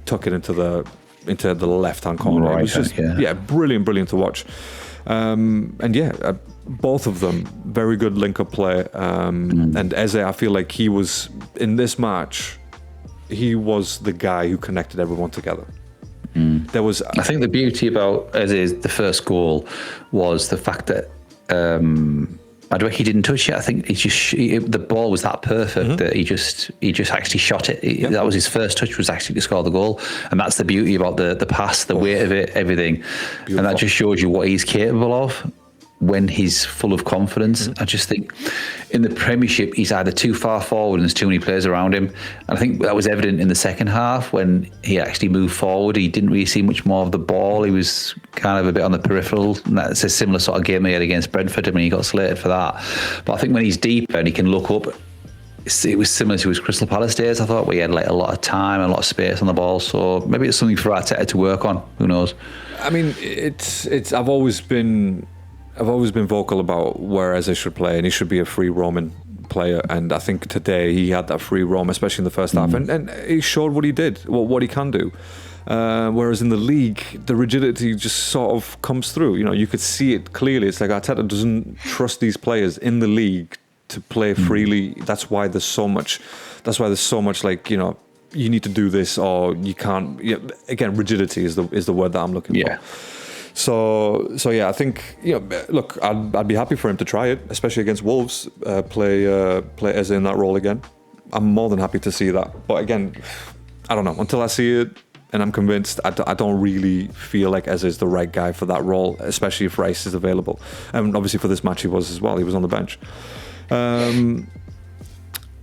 tuck it into the into the left-hand corner. Right, it was just brilliant to watch. Both of them very good link-up play. And Eze, I feel like he was in this match. He was the guy who connected everyone together. There was, I think, the beauty about Eze's the first goal was the fact that he didn't touch it. I think the ball was that perfect that he just actually shot it. That was his first touch, was actually to score the goal, and that's the beauty about the pass, the weight of it, everything. Beautiful. And that just shows you what he's capable of when he's full of confidence. I just think in the Premiership he's either too far forward and there's too many players around him. And I think that was evident in the second half when he actually moved forward. He didn't really see much more of the ball. He was kind of a bit on the peripheral. And that's a similar sort of game he had against Brentford. I mean, he got slated for that. But I think when he's deeper and he can look up, it was similar to his Crystal Palace days, I thought, where he had like a lot of time and a lot of space on the ball. So maybe it's something for Arteta to work on. Who knows? I mean, I've always been vocal about where Eze should play, and he should be a free roaming player. And I think today he had that free roam, especially in the first half, and he showed what he did, what he can do. Whereas in the league, the rigidity just sort of comes through. You know, you could see it clearly. It's like Arteta doesn't trust these players in the league to play freely. That's why there's so much. Like, you know, you need to do this or you can't. Again, rigidity is the word that I'm looking for. So yeah, I think, you know, look, I'd be happy for him to try it, especially against Wolves. Play Eze in that role again. I'm more than happy to see that. But again, I don't know, until I see it, and I'm convinced, I don't really feel like Eze is the right guy for that role, especially if Rice is available. And obviously for this match he was as well. He was on the bench.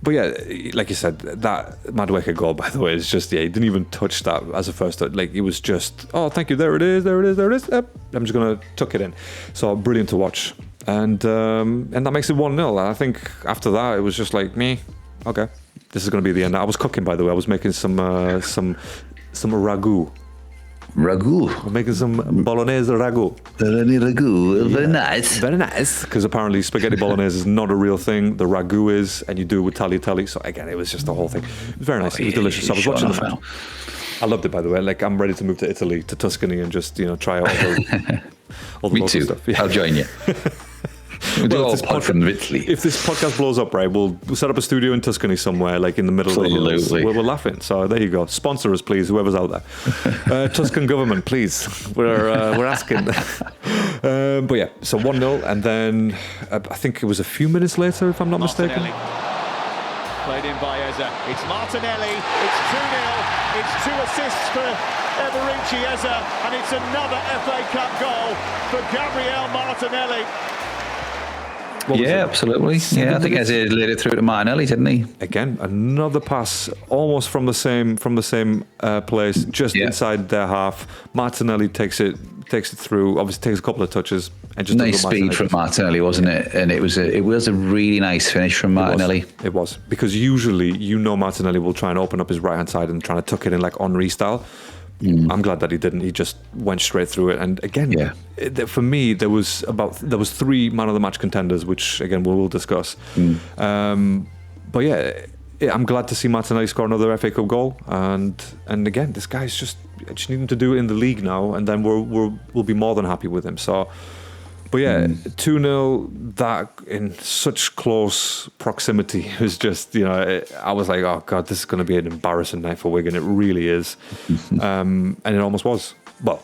But yeah, like you said, that Madueke goal, by the way, is just, he didn't even touch that as a first touch. Like, it was just, oh, thank you, there it is. I'm just going to tuck it in. So brilliant to watch. And that makes it 1-0. I think after that, it was just like, me, okay, this is going to be the end. I was cooking, by the way. I was making some ragu. Ragu. We're making some bolognese ragu. Ragu, very nice. Very nice, because apparently spaghetti bolognese is not a real thing. The ragu is, and you do it with tagliatelle. So again, it was just the whole thing. It was very nice. It was delicious. I was watching the match. I loved it, by the way. Like, I'm ready to move to Italy, to Tuscany, and just, you know, try out all the Me too. stuff. Yeah. I'll join you. We'll do all pod from Italy. If this podcast blows up, right, we'll set up a studio in Tuscany somewhere, like in the middle of the hills. We're laughing. So there you go. Sponsor us, please, whoever's out there. Tuscan government, please. We're asking. But yeah, so 1-0, and then I think it was a few minutes later, if I'm not mistaken. Played in by Eze. It's Martinelli. It's 2-0. It's 2 assists for Eberechi Eze, and it's another FA Cup goal for Gabriel Martinelli. Absolutely. Yeah, I think Eze laid it through to Martinelli, didn't he? Again, another pass, almost from the same place, just inside their half. Martinelli takes it through. Obviously, takes a couple of touches and just nice speed from Martinelli, wasn't it? And it was a really nice finish from Martinelli. It was because usually, you know, Martinelli will try and open up his right hand side and try to tuck it in like Henry style. I'm glad that he didn't. He just went straight through it. And again, for me, there was 3 man of the match contenders, which again we'll discuss. But yeah, I'm glad to see Martinelli score another FA Cup goal. And again, this guy's just need him to do it in the league now, and then we'll be more than happy with him. So. But yeah, 2-0, that in such close proximity was just, you know, I was like, oh God, this is going to be an embarrassing night for Wigan. It really is. And it almost was. But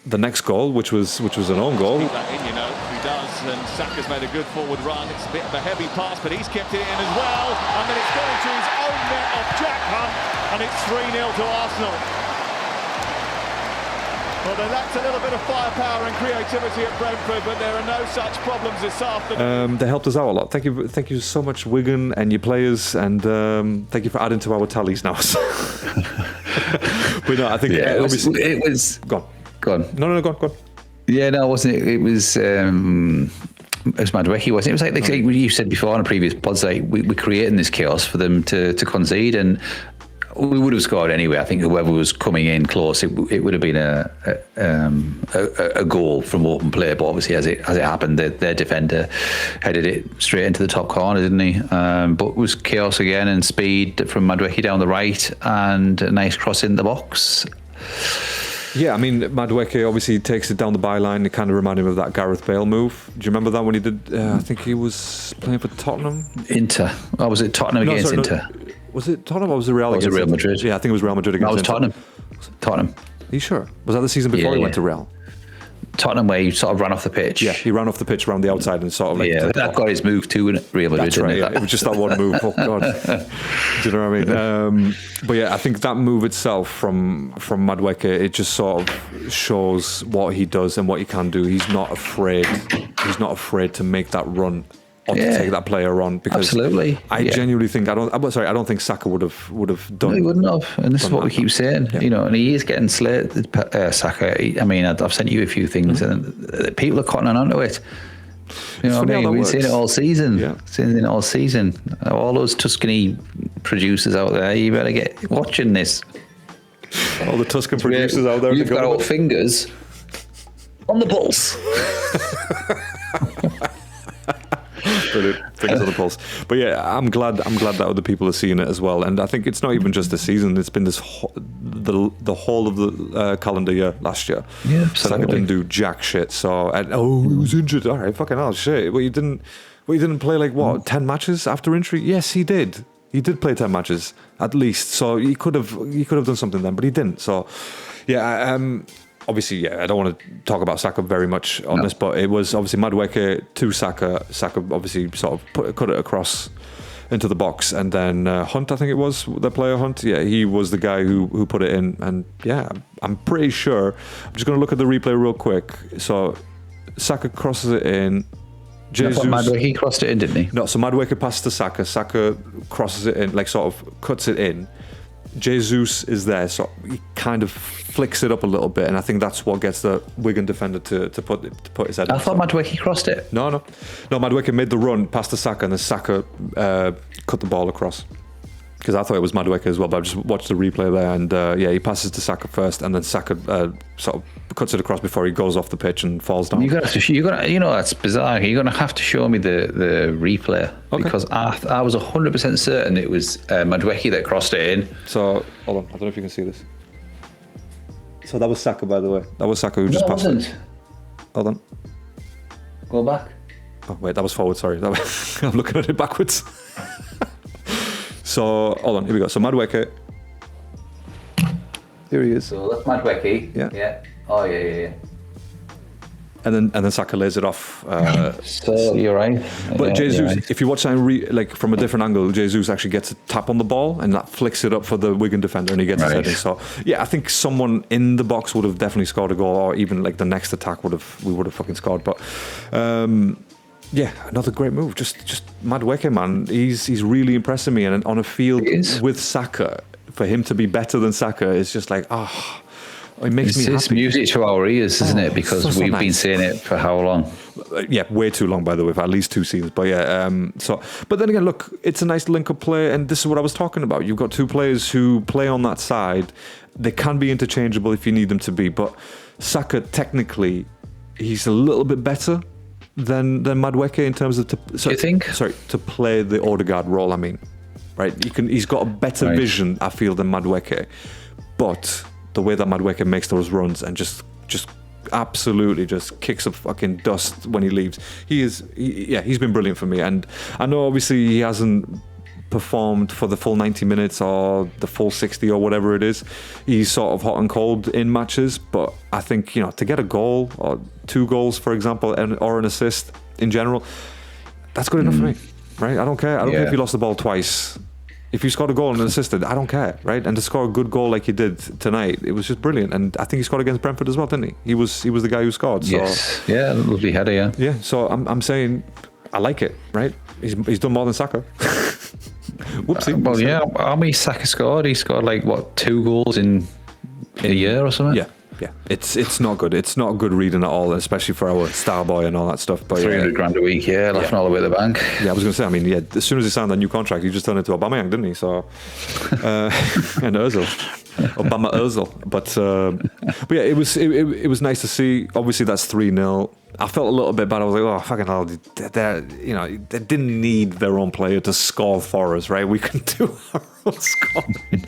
the next goal, which was an own goal. Keep that in, you know, he does, and Saka's made a good forward run. It's a bit of a heavy pass, but he's kept it in as well. And then it's gone into his own net of Jack Hunt, and it's 3-0 to Arsenal. Well, they lacked a little bit of firepower and creativity at Brentford, but there are no such problems this afternoon. They helped us out a lot. Thank you so much, Wigan and your players, and thank you for adding to our tallies now. But no, I think it was. Go on. No, go on. Yeah, no, wasn't it? It was. It was Madueke, wasn't it? It was like you said before on a previous pod, like we're creating this chaos for them to concede, and we would have scored anyway. I think whoever was coming in close, it would have been a goal from open play. But obviously, as it happened, their defender headed it straight into the top corner, didn't he? But it was chaos again and speed from Madueke down the right, and a nice cross in the box. Yeah, I mean, Madueke obviously takes it down the byline. It kind of reminded me of that Gareth Bale move. Do you remember that when he did? I think he was playing for Tottenham. Inter. Oh, was it Tottenham against Inter? No, was it Tottenham or was it Real? Was it Real Madrid? Yeah, I think it was Real Madrid against Inter. Tottenham. Tottenham. Are you sure? Was that the season before he went to Real? Tottenham, where he sort of ran off the pitch. Yeah, he ran off the pitch around the outside and sort of like... Yeah, that got his move too in Real Madrid, That's right, yeah. It was just that one move. Oh, God. Do you know what I mean? But yeah, I think that move itself from Madueke, it just sort of shows what he does and what he can do. He's not afraid. He's not afraid to make that run or to take that player on, because absolutely. I genuinely think I don't think Saka would have done. No, he wouldn't have, and this is what we keep saying. Yeah. You know, and he is getting slated. Saka. I mean, I've sent you a few things, and people are cottoning onto it. You know what I mean? We've seen it all season. Yeah. Seen it all season. All those Tuscany producers out there, you better get watching this. All the Tuscan producers out there. You've got our fingers on the pulse. Brilliant. Fingers on the pulse. But yeah, I'm glad that other people are seeing it as well. And I think it's not even just this season. It's been this the whole of the calendar year last year. Yeah, absolutely. Saka didn't do jack shit. So he was injured. All right, fucking hell, shit. Well, you didn't play like what 10 matches after injury? Yes, he did. He did play 10 matches at least. So he could have done something then, but he didn't. So yeah. Obviously, yeah, I don't want to talk about Saka very much on this, but it was obviously Madueke to Saka. Saka obviously sort of cut it across into the box, and then Hunt, I think it was the player Hunt. Yeah, he was the guy who put it in, and yeah, I'm pretty sure. I'm just going to look at the replay real quick. So Saka crosses it in. Jesus. Madueke crossed it in, didn't he? No, so Madueke passes to Saka. Saka crosses it in, like sort of cuts it in. Jesus is there, so he kind of flicks it up a little bit, and I think that's what gets the Wigan defender to put his head. I thought Madueke crossed it. No. Madueke made the run past the Saka, and then Saka cut the ball across. Because I thought it was Madueke as well, but I just watched the replay there, and he passes to Saka first, and then Saka sort of cuts it across before he goes off the pitch and falls down. You know, that's bizarre. You're going to have to show me the replay, because I was 100% certain it was Madueke that crossed it in. So hold on, I don't know if you can see this. So that was Saka, by the way. That was Saka who just passed it. Hold on. Go back. Oh wait, that was forward. Sorry, I'm looking at it backwards. So hold on, here we go. So Madueke, here he is. So that's Madueke. Yeah. Oh yeah. And then Saka lays it off. So you're right. But Jesus, if you watch that like from a different angle, Jesus actually gets a tap on the ball, and that flicks it up for the Wigan defender, and he gets his head in. So yeah, I think someone in the box would have definitely scored a goal, or even like the next attack we would have fucking scored. But yeah, another great move. Just Madueke, man. He's really impressing me, and on a field with Saka, for him to be better than Saka is just like it makes me happy. It's music to our ears, isn't it? Because we've been saying it for how long? Yeah, way too long, by the way, for at least 2 seasons. But yeah, but then again, look, it's a nice link-up play, and this is what I was talking about. You've got two players who play on that side. They can be interchangeable if you need them to be, but Saka, technically, he's a little bit better than Madueke in terms of you think? To play the Odegaard role. I mean, right? He's got a better vision, I feel, than Madueke, but the way that Madueke makes those runs and just absolutely just kicks up fucking dust when he leaves. He's been brilliant for me, and I know obviously he hasn't performed for the full 90 minutes or the full 60 or whatever it is. He's sort of hot and cold in matches, but I think, to get a goal or 2 goals, for example, or an assist in general, that's good enough for me, right? I don't care. I don't care if you lost the ball twice. If you scored a goal and an assist, I don't care, right? And to score a good goal like he did tonight, it was just brilliant. And I think he scored against Brentford as well, didn't he? He was the guy who scored. So. Yes. Yeah, lovely header, yeah. Yeah, so I'm saying I like it, right? He's done more than Saka. Whoopsie. Well, yeah. How many Saka scored? He scored 2 goals in a year or something? Yeah. It's not good. It's not good reading at all, especially for our star boy and all that stuff. But 300 grand a week, laughing all the way to the bank. Yeah, I was going to say, as soon as he signed that new contract, he just turned into Aubameyang, didn't he? So, and Ozil. Obama Ozil. But yeah, it was nice to see. Obviously, that's 3-0. I felt a little bit bad. I was like, oh, fucking hell. They didn't need their own player to score for us, right? We can do our own scoring.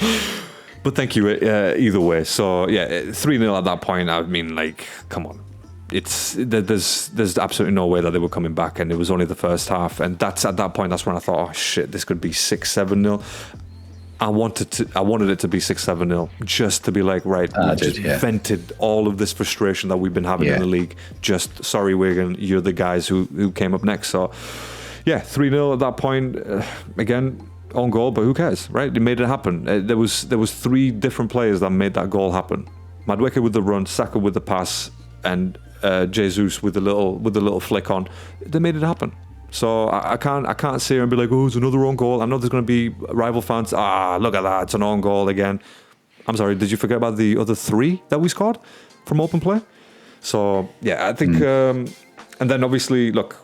But thank you either way. So yeah, 3-0 at that point. I mean, like, come on. There's absolutely no way that they were coming back, and it was only the first half. And that's at that point. That's when I thought, oh shit, this could be 6-7-0. I wanted it to be 6-7-0, just to be like, right, we've just vented all of this frustration that we've been having in the league. Just sorry, Wigan, you're the guys who came up next. So yeah, 3-0 at that point. Again, own goal, but who cares, right? They made it happen. There was 3 different players that made that goal happen. Madueke with the run, Saka with the pass, and Jesus with the little flick on. They made it happen. So I can't sit here and be like, oh, it's another own goal. I know there's going to be rival fans. Look at that, it's an own goal again. I'm sorry, did you forget about the other 3 that we scored from open play? So yeah, I think, and then obviously, look,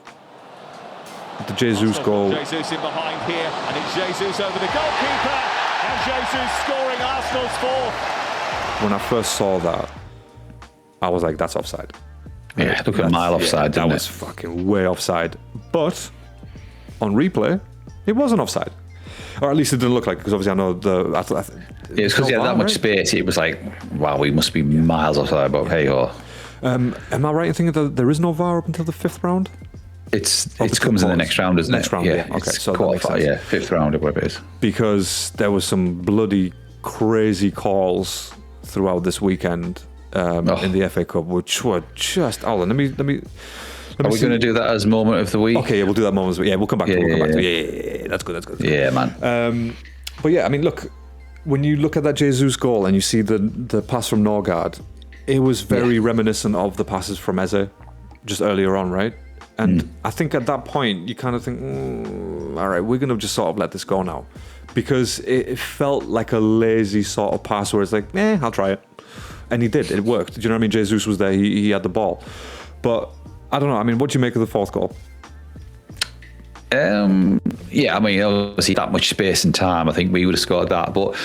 the Jesus goal. Jesus in behind here, and it's Jesus over the goalkeeper, and Jesus scoring Arsenal's 4th. When I first saw that, I was like, that's offside. Yeah, look at a mile offside. That was fucking way offside. But on replay, it wasn't offside, or at least it didn't look like. Because obviously, I know it's because he had that much space. It was like, wow, we must be miles offside. But hey, am I right in thinking that there is no VAR up until the 5th round? It comes in the next round, isn't it? Next round, yeah. Okay, so that makes sense. Yeah, 5th round or whatever it is. Because there was some bloody crazy calls throughout this weekend. In the FA Cup, which were just... Hold on, let me Are we going to do that as moment of the week? Okay, yeah, we'll do that moment. Yeah, we'll come back to it. Yeah, that's good. Yeah, man. But yeah, I mean, look, when you look at that Jesus goal and you see the pass from Norgard, it was very reminiscent of the passes from Eze just earlier on, right? And I think at that point, you kind of think, all right, we're going to just sort of let this go now. Because it felt like a lazy sort of pass where it's like, I'll try it. And he did. It worked. Do you know what I mean? Jesus was there. He had the ball. But I don't know. I mean, what do you make of the 4th goal? Yeah, I mean, obviously that much space and time, I think we would have scored that. But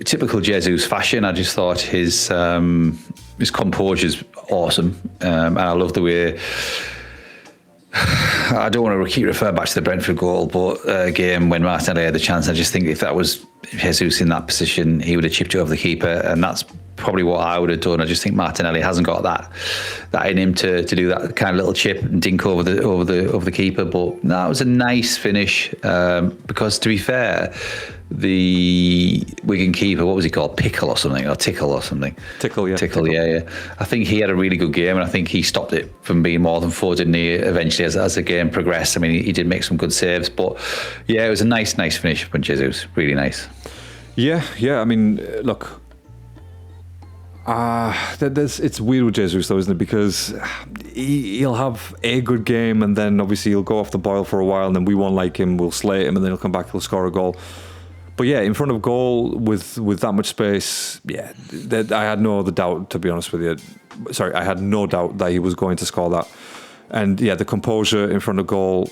typical Jesus fashion, I just thought his composure's awesome. And I love the way... I don't want to keep referring back to the Brentford goal, but again, when Martinelli had the chance, I just think if that was Jesus in that position, he would have chipped it over the keeper, and that's probably what I would have done. I just think Martinelli hasn't got that in him to do that kind of little chip and dink over the keeper. But no, it was a nice finish because, to be fair, the Wigan keeper, what was he called? Tickle or something. Tickle, yeah. I think he had a really good game, and I think he stopped it from being more than 4, didn't he, eventually as the game progressed. I mean, he did make some good saves, but yeah, it was a nice finish from Jesus. Really nice. Yeah. I mean, look, it's weird with Jesus though, isn't it? Because he'll have a good game, and then obviously he'll go off the boil for a while, and then we won't like him, we'll slate him, and then he'll come back, he'll score a goal. But yeah, in front of goal with that much space, yeah, I had no other doubt, to be honest with you. Sorry, I had no doubt that he was going to score that. And yeah, the composure in front of goal,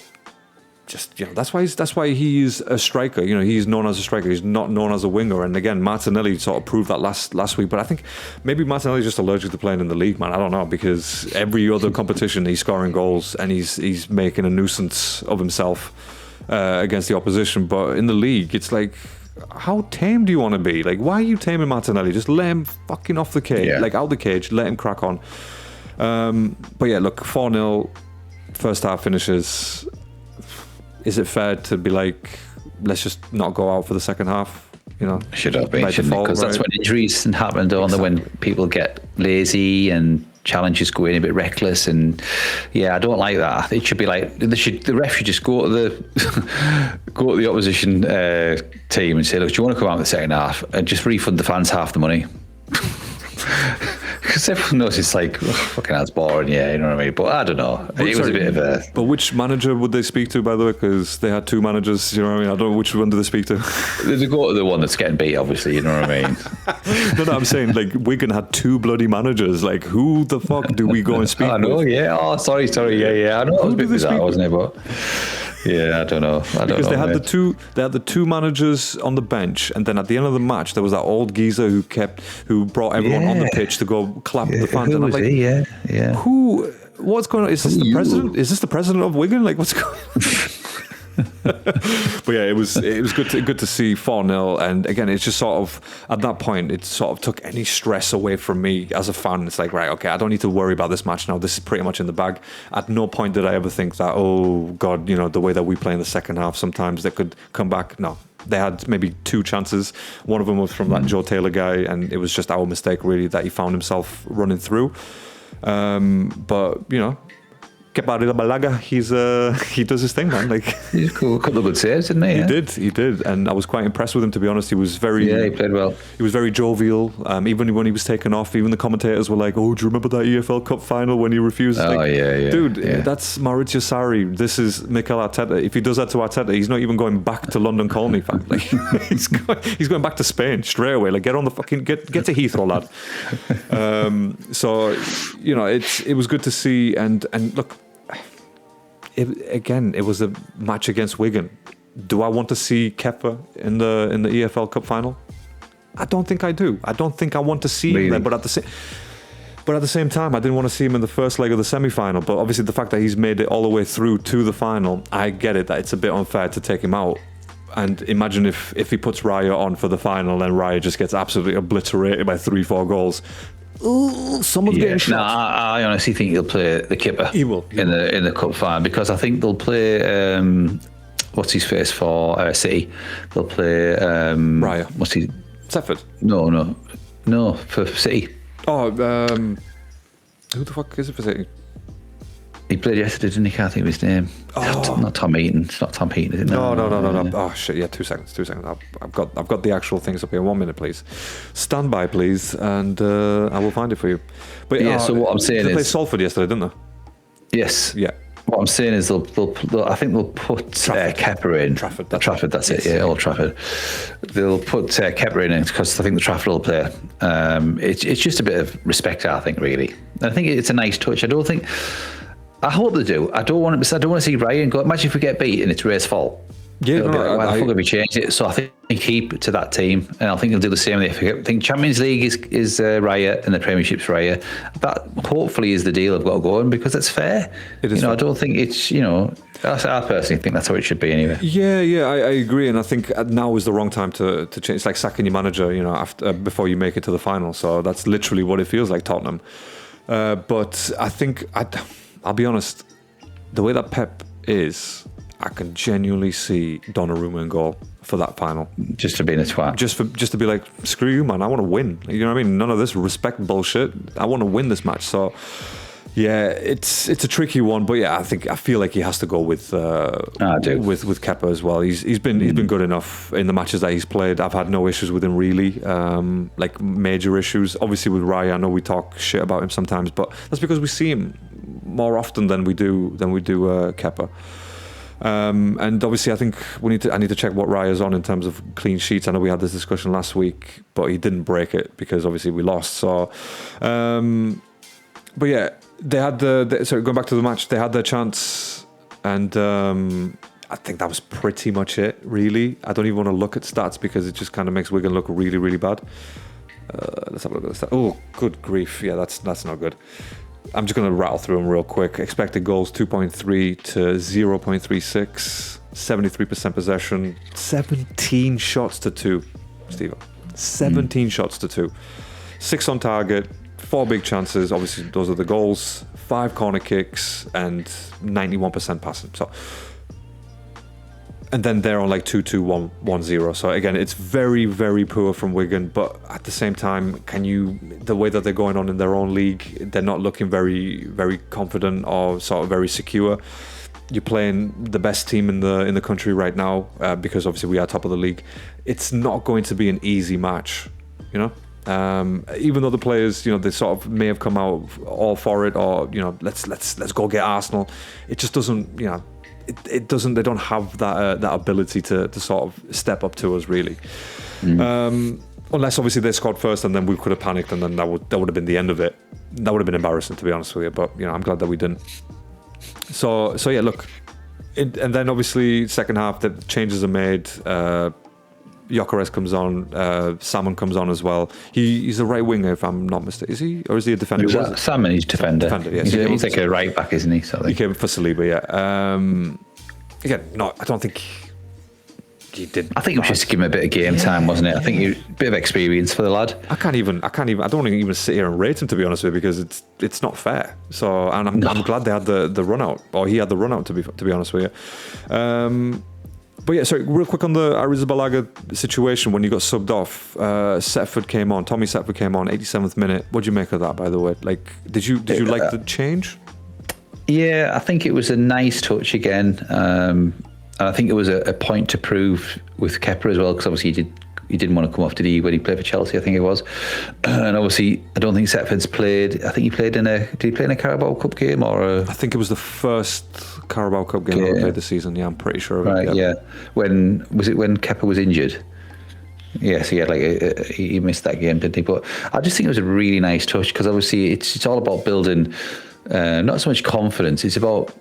just, you know, that's why he's a striker. You know, he's known as a striker. He's not known as a winger. And again, Martinelli sort of proved that last week. But I think maybe Martinelli's just allergic to playing in the league, man. I don't know, because every other competition he's scoring goals and he's making a nuisance of himself against the opposition. But in the league, it's like, how tame do you want to be? Like, why are you taming Martinelli? Just let him fucking off the cage, like out the cage, let him crack on. But yeah, look, 4-0, first half finishes. Is it fair to be like, let's just not go out for the second half? You know, should have been, because that's when injuries happen, don't they? When people get lazy and challenges go in a bit reckless, and yeah, I don't like that. It should be like the ref should just go to the opposition team and say, look, do you want to come out in the second half and just refund the fans half the money? Because everyone knows it's like, oh, fucking that's boring, yeah, you know what I mean? But I don't know. It was a bit of a... But which manager would they speak to, by the way? Because they had two managers, you know what I mean? I don't know, which one do they speak to? They go to the one that's getting beat, obviously, you know what I mean? No, I'm saying, like, Wigan had two bloody managers. Like, who the fuck do we go and speak I know, with? Yeah. Oh, sorry, yeah. I know it was a bit bizarre, wasn't it? But... yeah, I don't know. Because they had the two managers on the bench, and then at the end of the match, there was that old geezer who brought everyone on the pitch to go clap the fans. Who and I'm was like, he? Yeah. What's going on? Is this the president? Is this the president of Wigan? Like, what's going on? But yeah, it was good to see 4-0, and again, it's just sort of at that point, it sort of took any stress away from me as a fan. It's like, right, okay, I don't need to worry about this match now. This is pretty much in the bag. At no point did I ever think that, oh God, the way that we play in the second half, sometimes they could come back. No, they had maybe 2 chances. One of them was from that Joe Taylor guy, and it was just our mistake really that he found himself running through. But Kepa Balaga, he does his thing, man. Like, he's cool. A couple of good saves, didn't he? He did, and I was quite impressed with him, to be honest. He was very, he played well. He was very jovial. Even when he was taken off, even the commentators were like, "Oh, do you remember that EFL Cup final when he refused?" Dude, that's Maurizio Sarri. This is Mikel Arteta. If he does that to Arteta, he's not even going back to London Colney, fam. Like, he's going back to Spain straight away. Like, get on the fucking get to Heathrow, lad. So it was good to see, and look. It was a match against Wigan. Do I want to see Kepa in the EFL Cup final? I don't think I do. I don't think I want to see him there. But at the same time, I didn't want to see him in the first leg of the semi-final. But obviously, the fact that he's made it all the way through to the final, I get it that it's a bit unfair to take him out. And imagine if he puts Raya on for the final, and Raya just gets absolutely obliterated by 3-4 goals. Ooh, someone's getting shot. No, I honestly think he'll play the keeper. He will in the cup final, because I think they'll play what's his face for City. They'll play Raya. What's he? Setford. No, for City. Oh, who the fuck is it for City? He played yesterday, didn't he? Can't think of his name. Oh. Not Tom Heaton. It's not Tom Heaton, is it? No. Oh shit! Yeah, 2 seconds. I've got the actual things up here. 1 minute, please. Stand by, please, and I will find it for you. But so what I'm saying is, they played Salford yesterday, didn't they? Yes. Yeah. What I'm saying is, I think they'll put Kepa in. Trafford. That's it. Yeah, Old Trafford. They'll put Kepa in because I think the Trafford will play. It's just a bit of respect, I think, really. And I think it's a nice touch. I hope they do. I don't want to see Ryan go. Imagine if we get beat and it's Ray's fault. Yeah, why the fuck have we changed it? So I think keep to that team, and I think he'll do the same. I think Champions League is Raya and the Premiership's Raya. That hopefully is the deal I've got going, because it's fair. It is. I don't think it's I personally think that's how it should be anyway. Yeah, I agree, and I think now is the wrong time to change. It's like sacking your manager, before you make it to the final. So that's literally what it feels like, Tottenham. But I think I'll be honest, the way that Pep is, I can genuinely see Donnarumma in goal for that final. Just to be in a twat. Just to be like, screw you, man, I want to win. You know what I mean? None of this respect bullshit. I want to win this match. So, yeah, it's a tricky one. But yeah, I feel like he has to go with Kepa as well. He's been good enough in the matches that he's played. I've had no issues with him really, like major issues. Obviously with Raya, I know we talk shit about him sometimes, but that's because we see him more often than we do Kepa. And obviously, I think I need to check what Raya's on in terms of clean sheets. I know we had this discussion last week, but he didn't break it because obviously we lost. So, but yeah, they had going back to the match, they had their chance, and I think that was pretty much it. Really, I don't even want to look at stats because it just kind of makes Wigan look really, really bad. Let's have a look at the stats. Oh, good grief! Yeah, that's not good. I'm just going to rattle through them real quick. Expected goals 2.3 to 0.36, 73% possession, 17 shots to 2, Steve. 17 shots to 2. 6 on target, 4 big chances. Obviously, those are the goals. 5 corner kicks and 91% passing. So, and then they're on like 2-2, 1-0. So again, it's very, very poor from Wigan. But at the same time, the way that they're going on in their own league, they're not looking very, very confident or sort of very secure. You're playing the best team in the country right now, because obviously we are top of the league. It's not going to be an easy match, even though the players, they sort of may have come out all for it, or let's go get Arsenal. It just doesn't, It doesn't. They don't have that ability to sort of step up to us really, unless obviously they scored first and then we could have panicked and then that would have been the end of it. That would have been embarrassing, to be honest with you. But I'm glad that we didn't. So yeah, look, and then obviously second half the changes are made. Gyökeres comes on, Salmon comes on as well. He's a right winger, if I'm not mistaken. Is he, or is he a defender? Salmon, he's defender. Yes. He's like a right back, isn't he? He came for Saliba, yeah. again, no, I don't think he did. I think it was just to give him a bit of game time, wasn't it? I think a bit of experience for the lad. I don't even sit here and rate him, to be honest with you, because it's not fair. So, and I'm glad they had the run out, or he had the run out, to be honest with you. But yeah, sorry, real quick on the Arrizabalaga situation when you got subbed off. Tommy Setford came on, 87th minute. What do you make of that, by the way? Like, did you like the change? Yeah, I think it was a nice touch again. And I think it was a point to prove with Kepa as well, because obviously he didn't want to come off, did he, when he played for Chelsea, I think it was. And obviously, I don't think Setford's played. I think he played did he play in a Carabao Cup game or I think it was the first Carabao Cup game he played this season. Yeah, I'm pretty sure of it. Right, yeah. When Kepa was injured? Yes, he had he missed that game, didn't he? But I just think it was a really nice touch, because obviously it's all about building not so much confidence, it's about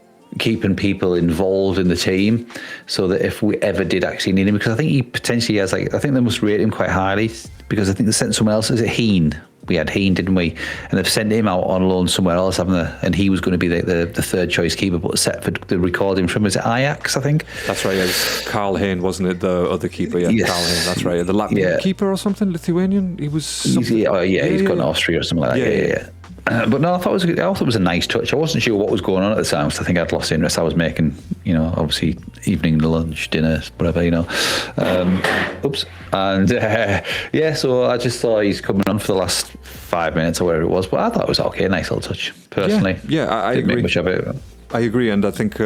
keeping people involved in the team, so that if we ever did actually need him, because I think he potentially has, I think they must rate him quite highly, because I think they sent someone else. Is it Heen? We had Heen, didn't we? And they've sent him out on loan somewhere else, haven't they? And he was going to be the third choice keeper, but Setford, the recording from, is it Ajax, I think? That's right, yeah. It was Carl Heen, wasn't it? The other keeper, yeah. Yes. Carl Heen, that's right. The Latvian keeper or something, Lithuanian? He was something. He's gone to Austria or something like that. Yeah. But no, I thought it was a nice touch. I wasn't sure what was going on at the time, so I think I'd lost interest. I was making, obviously evening lunch, dinner, whatever, Oops. And so I just thought he's coming on for the last 5 minutes or whatever it was. But I thought it was okay, nice little touch, personally. Yeah, I Didn't agree. Make much of it. I agree, and I think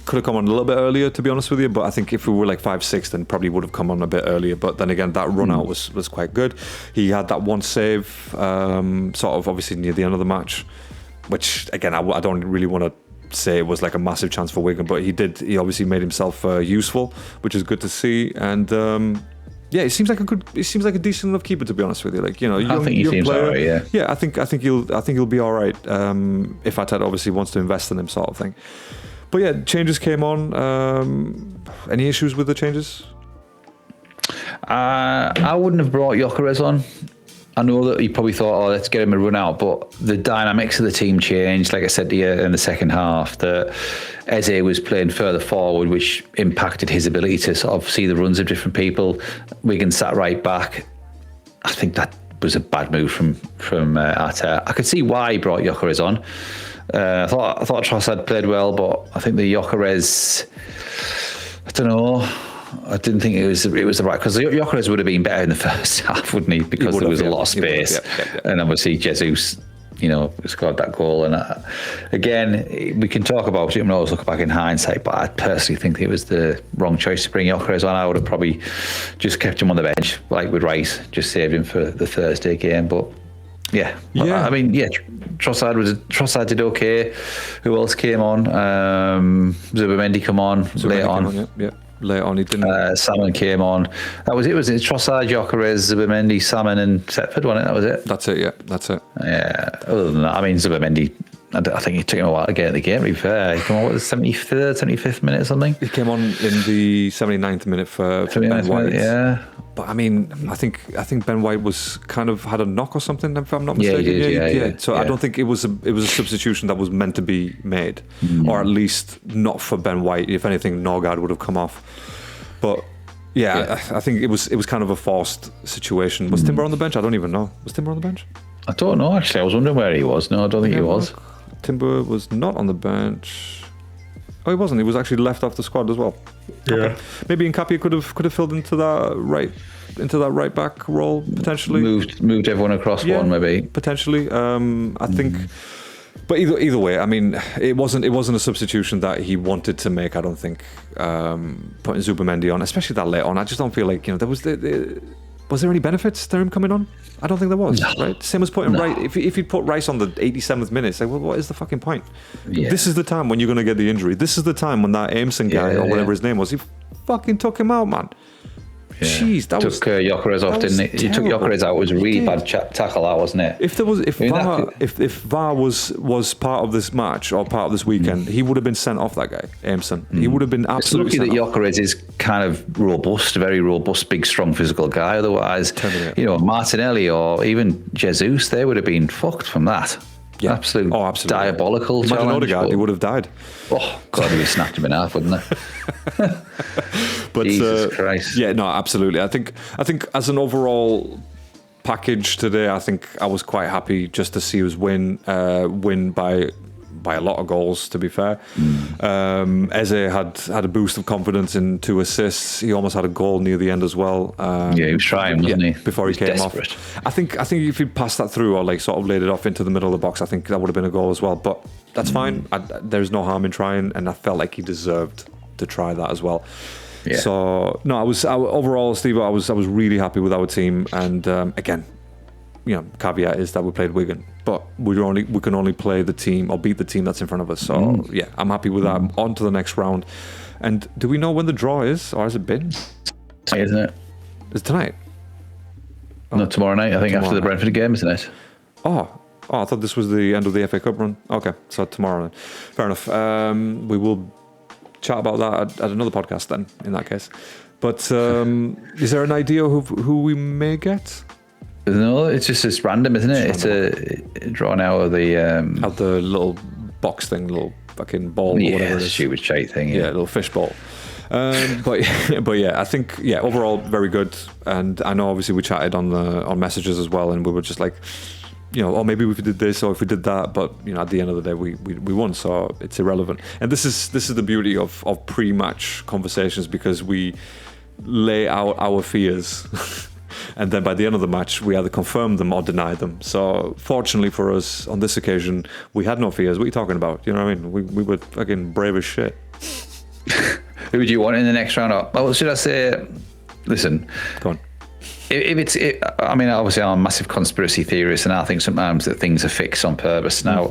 could have come on a little bit earlier, to be honest with you, but I think if we were like 5-6, then probably would have come on a bit earlier. But then again, that run out was quite good. He had that one save sort of obviously near the end of the match, which again, I don't really want to say it was like a massive chance for Wigan, but he obviously made himself useful, which is good to see. And it seems like a decent enough keeper, to be honest with you. Like, I think he seems player. alright, yeah. Yeah, I think he'll be all right if Arteta obviously wants to invest in him, sort of thing. But yeah, changes came on. Any issues with the changes? I wouldn't have brought Gyökeres on. I know that he probably thought, let's get him a run out, but the dynamics of the team changed. Like I said to you in the second half, that Eze was playing further forward, which impacted his ability to sort of see the runs of different people. Wigan sat right back. I think that was a bad move from Arteta. I could see why he brought Gyökeres on. I thought Trossard played well, but I think the Gyökeres, I don't know. I didn't think it was the right, because Gyökeres would have been better in the first half, wouldn't he? Because there was a lot of space, and obviously Jesus, scored that goal. And again, we can talk about it and always look back in hindsight, but I personally think it was the wrong choice to bring Gyökeres on. I would have probably just kept him on the bench, like with Rice, just saved him for the Thursday game. But Trossard did okay. Who else came on? Zubamendi came on later on. Later on, he didn't. Salmon came on. That was it. Was it Trossard, Gyökeres, Zubamendi, Salmon, and Setford? Wasn't it? That was it. That's it. Yeah, that's it. Yeah. Other than that, Zubamendi, I think it took him a while to get in the game. To be fair, he came on, what was it, 73rd, 75th minute or something? He came on in the 79th minute for Ben White. Yeah. But I think Ben White was kind of had a knock or something, if I'm not mistaken. Yeah. So I don't think it was a substitution that was meant to be made, or at least not for Ben White. If anything, Norgard would have come off. But I think it was kind of a forced situation. Was Timber on the bench? I don't even know. Was Timber on the bench? I don't know. Actually, I was wondering where he was. No, I don't think he was. Timber was not on the bench. Oh, he wasn't. He was actually left off the squad as well. Yeah. Okay. Maybe Nkapia could have filled into that right back role potentially. Moved everyone across one, maybe potentially. I think. But either way, it wasn't a substitution that he wanted to make. I don't think putting Zubamendi on, especially that late on. I just don't feel like there was was there any benefits to him coming on? I don't think there was. No. Right, same as putting Rice. If you'd put Rice on the 87th minute, it's like, well, what is the fucking point? Yeah. This is the time when you're going to get the injury. This is the time when that Aimson guy or whatever his name was, he fucking took him out, man. Yeah. Jeez, that took Gyökeres off, didn't it? You took Gyökeres out. It was a really bad tackle, that wasn't it? If VAR was part of this match or part of this weekend, he would have been sent off. That guy, Aimson, he would have been absolutely. It's lucky that Gyökeres is kind of robust, very robust, big, strong, physical guy. Otherwise, Martinelli or even Jesus, they would have been fucked from that. Yeah. Absolute Absolutely. diabolical Imagine challenge. Odegaard, he would have died. Oh, God, he'd snapped him in half, wouldn't they? But Jesus Christ. Yeah, no, absolutely. I think as an overall package today, I think I was quite happy just to see us win by a lot of goals, to be fair. Eze had a boost of confidence in 2 assists. He almost had a goal near the end as well. He was trying, wasn't he? Before he came desperate. off. I think if he passed that through or like sort of laid it off into the middle of the box, I think that would have been a goal as well. But that's fine. There's no harm in trying, and I felt like he deserved to try that as well. Yeah. So no, overall, Steve, I was really happy with our team, and again, caveat is that we played Wigan, but we can only play the team or beat the team that's in front of us. So yeah, I'm happy with that. On to the next round. And do we know when the draw is, or has it been? Tonight, isn't it? It's tonight. No, tomorrow night. I think after the Brentford game, isn't it? Oh, I thought this was the end of the FA Cup run. Okay, so tomorrow then. Fair enough. We will chat about that at another podcast then, in that case. But is there an idea of who we may get? No, it's random, isn't it? It's drawn out of the little box thing, little fucking ball, or whatever it is. Stupid shite thing. Yeah, little fish ball. But yeah, I think overall very good. And I know obviously we chatted on messages as well, and we were just like, or maybe if we did this or if we did that, but at the end of the day we won, so it's irrelevant. And this is the beauty of pre-match conversations, because we lay out our fears. And then by the end of the match, we either confirm them or deny them. So fortunately for us, on this occasion, we had no fears. What are you talking about? You know what I mean? We were fucking brave as shit. Who do you want in the next round? Well, should I say, listen. Go on. I mean, obviously I'm a massive conspiracy theorist, and I think sometimes that things are fixed on purpose. Now,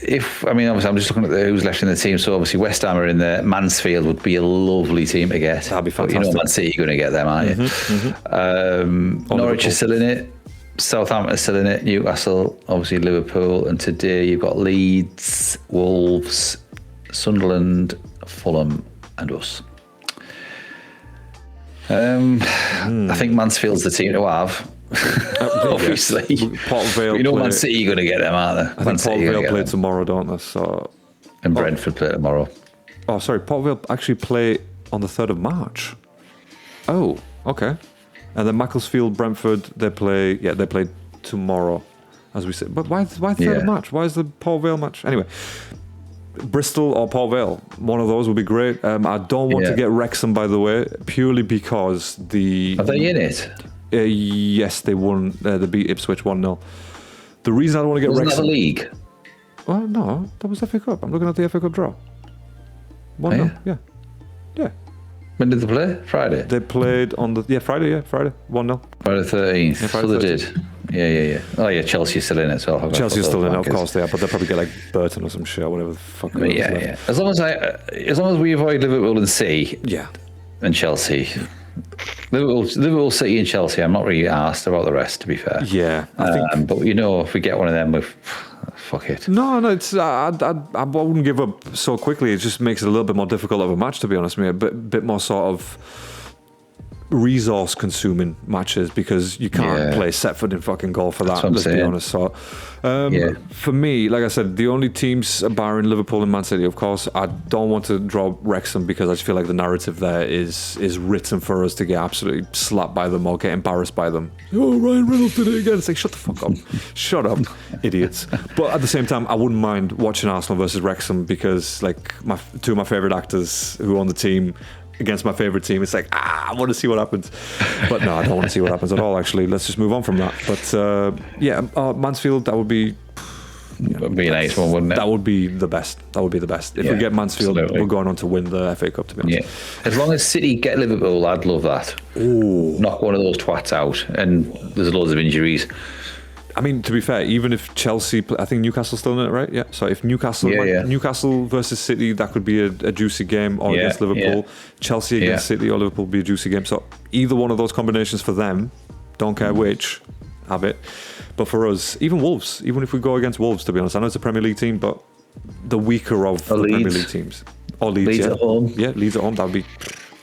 obviously I'm just looking at who's left in the team. So obviously West Ham are in there. Mansfield would be a lovely team to get. That'd be fantastic. But Man City, you're going to get them, aren't you? Norwich is still in it. Southampton is still in it. Newcastle, obviously Liverpool, and today you've got Leeds, Wolves, Sunderland, Fulham, and us. I think Mansfield's the team to have. Obviously, Port Vale Man City are going to get them, aren't they? I think Port Vale play tomorrow, don't they? So, and Brentford play tomorrow. Oh, sorry, Port Vale actually play on the 3rd of March. Oh, okay. And then Macclesfield, Brentford, they play tomorrow, as we said. But why 3rd of March? Why is the Port Vale match? Anyway, Bristol or Port Vale, one of those would be great. I don't want to get Wrexham, by the way, purely because Are they in it? Yes, they won. They beat Ipswich 1-0. The reason I don't want to get Wrexham... Wasn't that the league? Well, no, that was FA Cup. I'm looking at the FA Cup draw. 1-0, yeah. When did they play? Friday? They played on the... Friday, 1-0. Friday the 13th. So they did. Yeah. Oh, yeah, Chelsea's still in it as well. Chelsea's still in it, of course they are, but they'll probably get like Burton or some shit, or whatever the fuck. Yeah. As long as we avoid Liverpool and City, and Chelsea, Liverpool, City, and Chelsea. I'm not really asked about the rest, to be fair. Yeah, I think, but if we get one of them, fuck it. No, it's I wouldn't give up so quickly. It just makes it a little bit more difficult of a match, to be honest with you. A bit more sort of resource consuming matches, because you can't play Setford in fucking goal for that, let's be honest. So for me, like I said, the only teams barring Liverpool and Man City, of course, I don't want to draw Wrexham, because I just feel like the narrative there is written for us to get absolutely slapped by them or get embarrassed by them. Oh, Ryan Reynolds did it again. It's like, shut the fuck up. Shut up, idiots. But at the same time, I wouldn't mind watching Arsenal versus Wrexham, because like two of my favourite actors who are on the team against my favourite team, it's like, I want to see what happens. But no, I don't want to see what happens at all, actually. Let's just move on from that. But Mansfield, that would be... Would be a nice one, wouldn't it? That would be the best. If we get Mansfield, we're going on to win the FA Cup, to be honest. Yeah. As long as City get Liverpool, I'd love that. Ooh. Knock one of those twats out, and there's loads of injuries. I mean, to be fair, even if Chelsea, I think Newcastle's still in it, right? Yeah. So if Newcastle versus City, that could be a juicy game, or against Liverpool. Chelsea against City or Liverpool would be a juicy game. So either one of those combinations for them, don't care which, have it. But for us, even Wolves, even if we go against Wolves, to be honest, I know it's a Premier League team, but the weaker of the Premier League teams. Or Leeds at home. Yeah, Leeds at home, that would be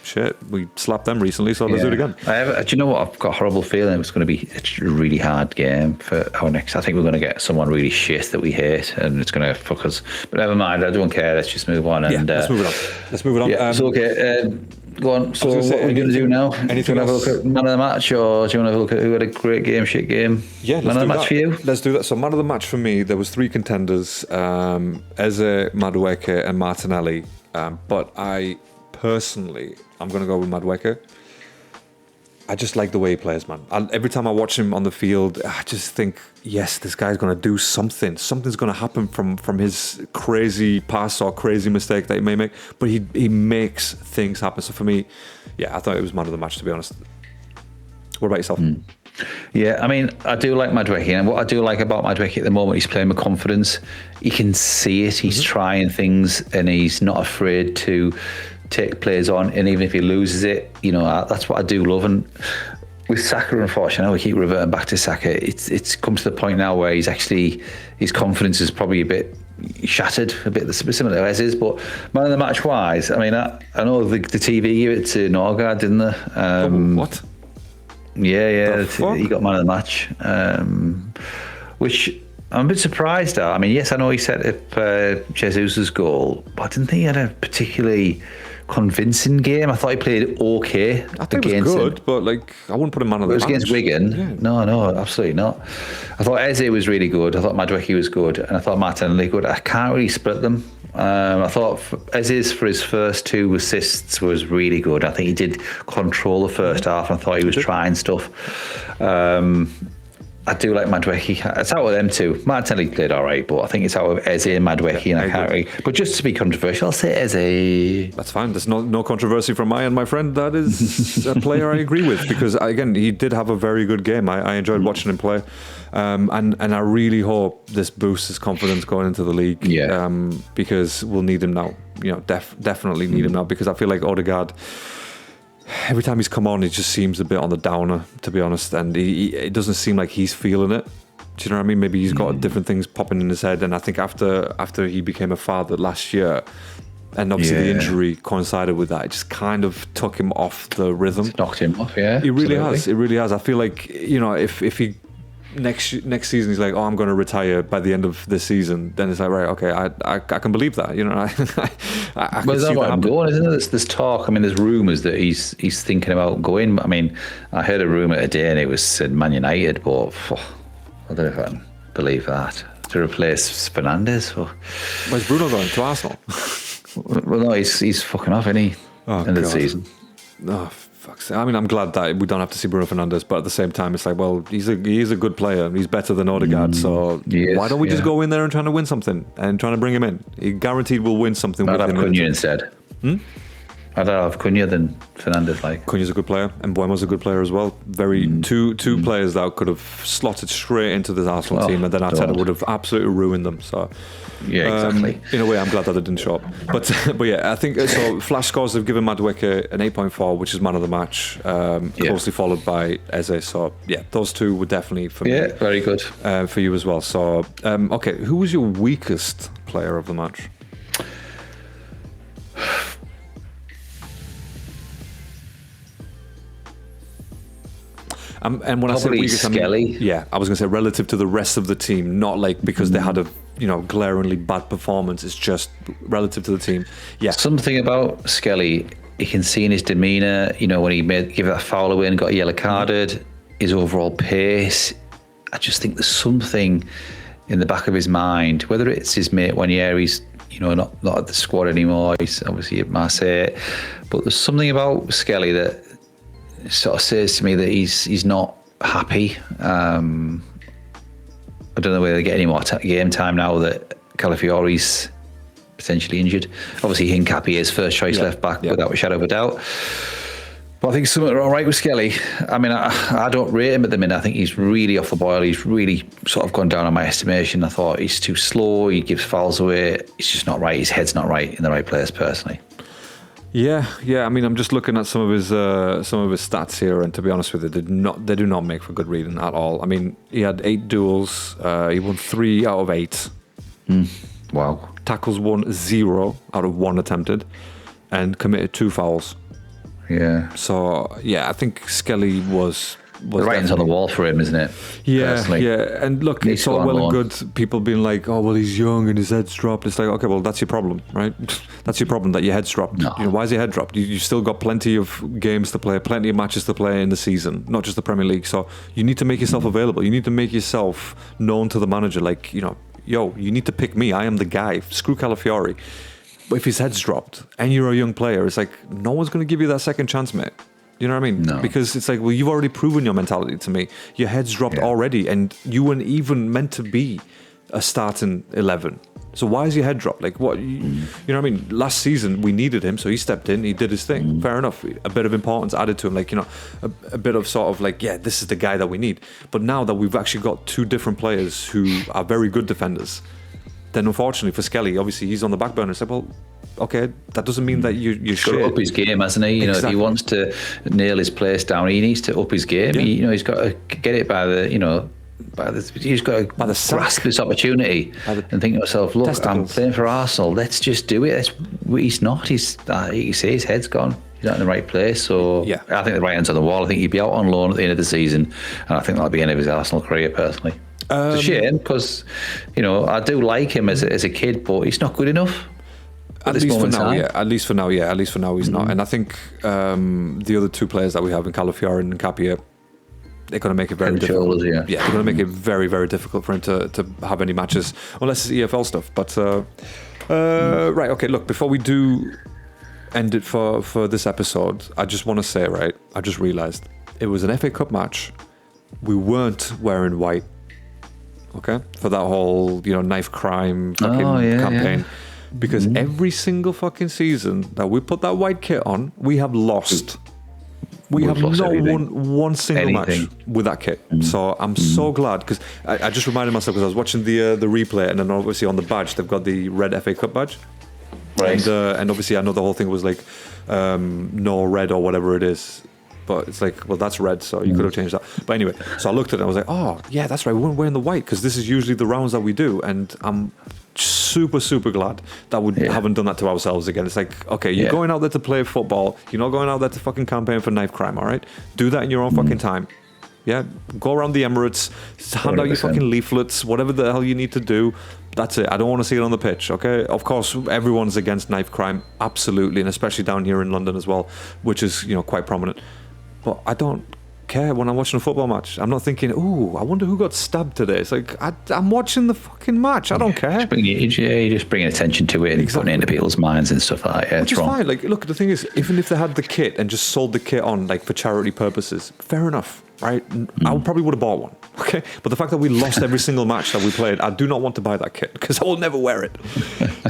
shit, we slapped them recently, so let's do it again. Do you know what? I've got a horrible feeling it's going to be a really hard game for our next. I think we're going to get someone really shit that we hate, and it's going to fuck us. But never mind, I don't care. Let's just move on. And, let's move it on. Let's move it on. Yeah, so okay. Go on. So what are we going to do now? Anything else? Have a look at man of the match, or do you want to have a look at who had a great game, shit game? Yeah, man of the match for you. Let's do that. So man of the match for me, there was 3 contenders: Eze, Madueke, and Martinelli. But I personally, I'm going to go with Madueke. I just like the way he plays, man. Every time I watch him on the field, I just think, yes, this guy's going to do something. Something's going to happen from his crazy pass or crazy mistake that he may make. But he makes things happen. So for me, yeah, I thought it was man of the match, to be honest. What about yourself? Yeah, I mean, I do like Madueke, and what I do like about Madueke at the moment, he's playing with confidence. You can see it. He's trying things, and he's not afraid to take players on. And even if he loses it, that's what I do love. And with Saka, unfortunately, we keep reverting back to Saka. It's come to the point now where his confidence is probably a bit shattered, a bit similar to Ez's. But man of the match wise, I mean, I know the TV gave it to Norgard, didn't they? What? Yeah, he got man of the match, which I'm a bit surprised at. I mean, yes, I know he set up Jesus' goal, but I didn't think he had a particularly convincing game. I thought he played okay. I think it was good, but I wouldn't put him man of the match. It was against Wigan. Yeah. No, absolutely not. I thought Eze was really good. I thought Madueke was good, and I thought Martinelli good. I can't really split them. I thought Eze's for his first 2 assists was really good. I think he did control the first half. I thought he was trying stuff. I do like Madueke. It's out of them 2. Martinelli played all right, but I think it's out of Eze and Madueke, and I can't really. But just to be controversial, I'll say Eze. That's fine. There's no controversy from my end, my friend. That is a player I agree with, because again, he did have a very good game. I enjoyed watching him play, and I really hope this boosts his confidence going into the league. Yeah. Because we'll need him now. Definitely need him now, because I feel like Odegaard, every time he's come on, he just seems a bit on the downer, to be honest, and it doesn't seem like he's feeling it. Do you know what I mean? Maybe he's got different things popping in his head, and I think after he became a father last year, and obviously the injury coincided with that, it just kind of took him off the rhythm. It's knocked him off, yeah. It really has. It really has. I feel like, if he next season he's like, oh, I'm going to retire by the end of this season, then it's like, right, okay, I can believe that, I can see that I'm going, isn't it? There's talk. I mean, there's rumours that he's thinking about going. I mean, I heard a rumour today, and it was said Man United, but I don't know if I can believe that, to replace Fernandes. Where's Bruno going? To Arsenal? Well, no, he's fucking off, isn't he? End of the season. Oh, fuck's sake. I mean, I'm glad that we don't have to see Bruno Fernandes, but at the same time, it's like, well, he's a good player. He's better than Odegaard, so why don't we just go in there and try to win something and trying to bring him in? He guaranteed we'll win something with him. I'd have Cunha instead. I'd have Cunha than Fernandes. Cunha's a good player, and Buemo's a good player as well. Two players that could have slotted straight into this Arsenal team, and then Arteta would have absolutely ruined them. So yeah, exactly. In a way, I'm glad that they didn't show up. But yeah, I think so. Flash scores have given Madueke an 8.4, which is man of the match, closely followed by Eze. So yeah, those 2 were definitely for me. Yeah, very good for you as well. So okay, who was your weakest player of the match? And when I say weakest, Skelly. I was going to say relative to the rest of the team, not because they had a glaringly bad performance. It's just relative to the team. Yeah, something about Skelly, you can see in his demeanour. When he gave that foul away and got yellow carded, his overall pace. I just think there's something in the back of his mind, whether it's his mate Wanyeri's, not at the squad anymore. He's obviously at Marseille, but there's something about Skelly that sort of says to me that he's not happy. I don't know whether they get any more game time now that Calafiori's potentially injured. Obviously, Hincapie is first choice left back without a shadow of a doubt. But I think something all right with Skelly. I mean, I don't rate him at the minute. I think he's really off the boil. He's really sort of gone down on my estimation. I thought he's too slow. He gives fouls away. It's just not right. His head's not right in the right place, personally. Yeah. I mean, I'm just looking at some of his stats here, and to be honest with you, they do not make for good reading at all. I mean, he had 8 duels. He won 3 out of 8. Wow. Tackles won 0 out of 1 attempted, and committed 2 fouls. Yeah. So yeah, I think Skelly was the writing's on the wall for him, isn't it? Yeah, Personally. yeah. And look, Needs it's to go all on well and loan. good. People being like, "Oh, well, he's young and his head's dropped." It's like, okay, well, that's your problem, right? That's your problem that your head's dropped. No. You know, why is your head dropped? You've still got plenty of games to play, plenty of matches to play in the season, not just the Premier League. So you need to make yourself available. You need to make yourself known to the manager. Like, you know, yo, you need to pick me. I am the guy. Screw Calafiori. But if his head's dropped and you're a young player, it's like no one's going to give you that second chance, mate. You know what I mean? No. Because it's like, well, you've already proven your mentality to me. Your head's dropped already, and you weren't even meant to be a starting 11. So why is your head dropped? Like, what? You know what I mean? Last season, we needed him, so he stepped in, he did his thing. Fair enough. A bit of importance added to him, like, you know, a bit of sort of like, yeah, this is the guy that we need. But now that we've actually got two different players who are very good defenders, then unfortunately for Skelly, obviously he's on the back burner. It's like, well, okay, that doesn't mean that you're He's got to shit. up his game, hasn't he? You know, if he wants to nail his place down, he needs to up his game. Yeah. He's got to get it by the, he's got to grasp this opportunity and think to himself, look, I'm playing for Arsenal. Let's just do it. He's not. You can see his head's gone. He's not in the right place. So yeah. I think the writing's on the wall. I think he'd be out on loan at the end of the season, and I think that'll be the end of his Arsenal career, personally. It's a shame because, I do like him as a kid, but he's not good enough. At least for now, yeah. At least for now, he's not. And I think the other two players that we have in Calafiori and Capia, they're going to make it very difficult. Yeah, they're going to make it very, very difficult for him to have any matches, unless it's EFL stuff. But right, okay. Look, before we do end it for this episode, I just want to say, right, I just realised it was an FA Cup match. We weren't wearing white. Okay, for that whole knife crime fucking campaign. Yeah. Because every single fucking season that we put that white kit on, we have lost. We've not won one single match with that kit. So I'm so glad, because I just reminded myself, because I was watching the replay, and then obviously on the badge they've got the red FA Cup badge, right? And obviously I know the whole thing was like no red or whatever it is. But it's like, well, that's red, so you could have changed that. But anyway, so I looked at it and I was like, oh, yeah, that's right. We weren't wearing the white, because this is usually the rounds that we do. And I'm super, super glad that we haven't done that to ourselves again. It's like, okay, you're going out there to play football. You're not going out there to fucking campaign for knife crime, all right? Do that in your own fucking time. Yeah, go around the Emirates, hand 100%. Out your fucking leaflets, whatever the hell you need to do. That's it. I don't want to see it on the pitch, okay? Of course, everyone's against knife crime, absolutely, and especially down here in London as well, which is, quite prominent. But I don't care when I'm watching a football match. I'm not thinking, ooh, I wonder who got stabbed today. It's like, I'm watching the fucking match. I don't care. You're just bringing attention to it and putting it into people's minds and stuff like that. Yeah, which is fine. Like, look, the thing is, even if they had the kit and just sold the kit on, like, for charity purposes, fair enough, right? I probably would have bought one, okay? But the fact that we lost every single match that we played, I do not want to buy that kit, because I will never wear it.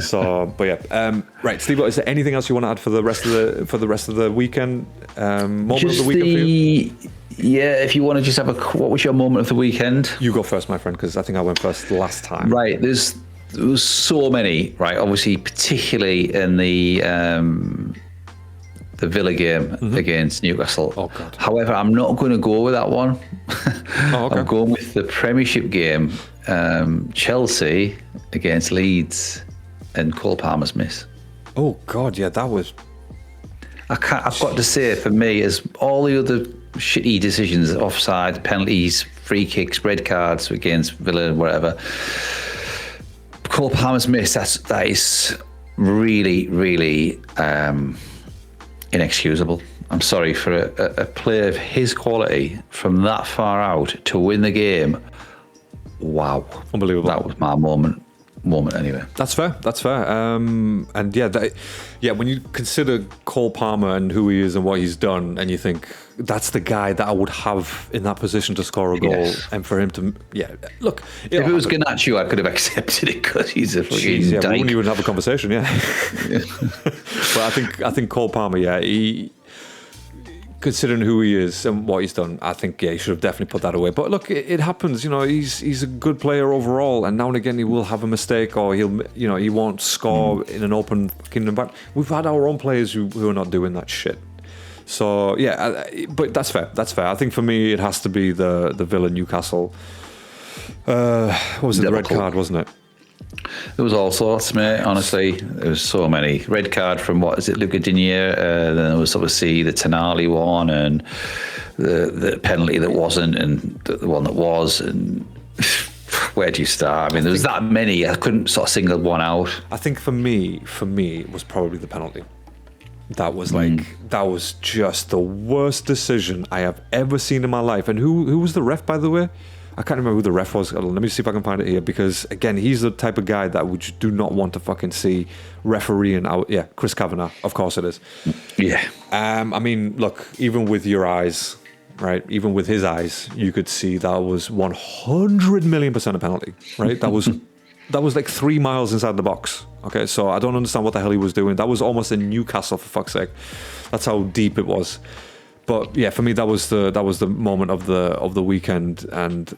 So, but yeah. Right, Steve, is there anything else you want to add for the rest of the weekend? Moment of the weekend for you? Yeah, if you want to just have what was your moment of the weekend? You go first, my friend, because I think I went first last time. Right, there was so many, right? Obviously, particularly in the Villa game against Newcastle. Oh, God. However, I'm not going to go with that one. Oh, okay. I'm going with the Premiership game, Chelsea against Leeds, and Cole Palmer's miss. Oh, God, yeah, that was... I've got to say, for me, as all the other shitty decisions, offside, penalties, free kicks, red cards against Villa and whatever, Cole Palmer's miss, that is really, really inexcusable. I'm sorry, for a player of his quality from that far out to win the game. Wow, unbelievable. That was my moment anyway. That's fair. And when you consider Cole Palmer and who he is and what he's done, and you think that's the guy that I would have in that position to score a goal, and for him to look, if it was Garnacho, I could have accepted it, because he's a fucking dyke. We wouldn't even have a conversation. But I think Cole Palmer, he, considering who he is and what he's done, I think he should have definitely put that away. But look, it happens. He's a good player overall, and now and again he will have a mistake, or he won't score in an open fucking environment. We've had our own players who are not doing that shit. So but that's fair. I think for me it has to be the Villa Newcastle. What was it? The red card, wasn't it? There was all sorts, mate. Honestly, there was so many. Red card from what is it, Luca Digne? Then there was obviously the Tonali one, and the penalty that wasn't, and the one that was, and where do you start? I mean, there was that many. I couldn't sort of single one out. I think for me, it was probably the penalty. That was that was just the worst decision I have ever seen in my life. And who was the ref, by the way? I can't remember who the ref was. Let me see if I can find it here, because again, he's the type of guy that we do not want to fucking see refereeing out. Yeah, Chris Kavanagh, of course it is. Yeah. I mean, look, even with your eyes, right? Even with his eyes, you could see that was 100 million% a penalty, right? That was like 3 miles inside the box. Okay, so I don't understand what the hell he was doing. That was almost in Newcastle, for fuck's sake. That's how deep it was. But yeah, for me, that was the moment of the weekend, and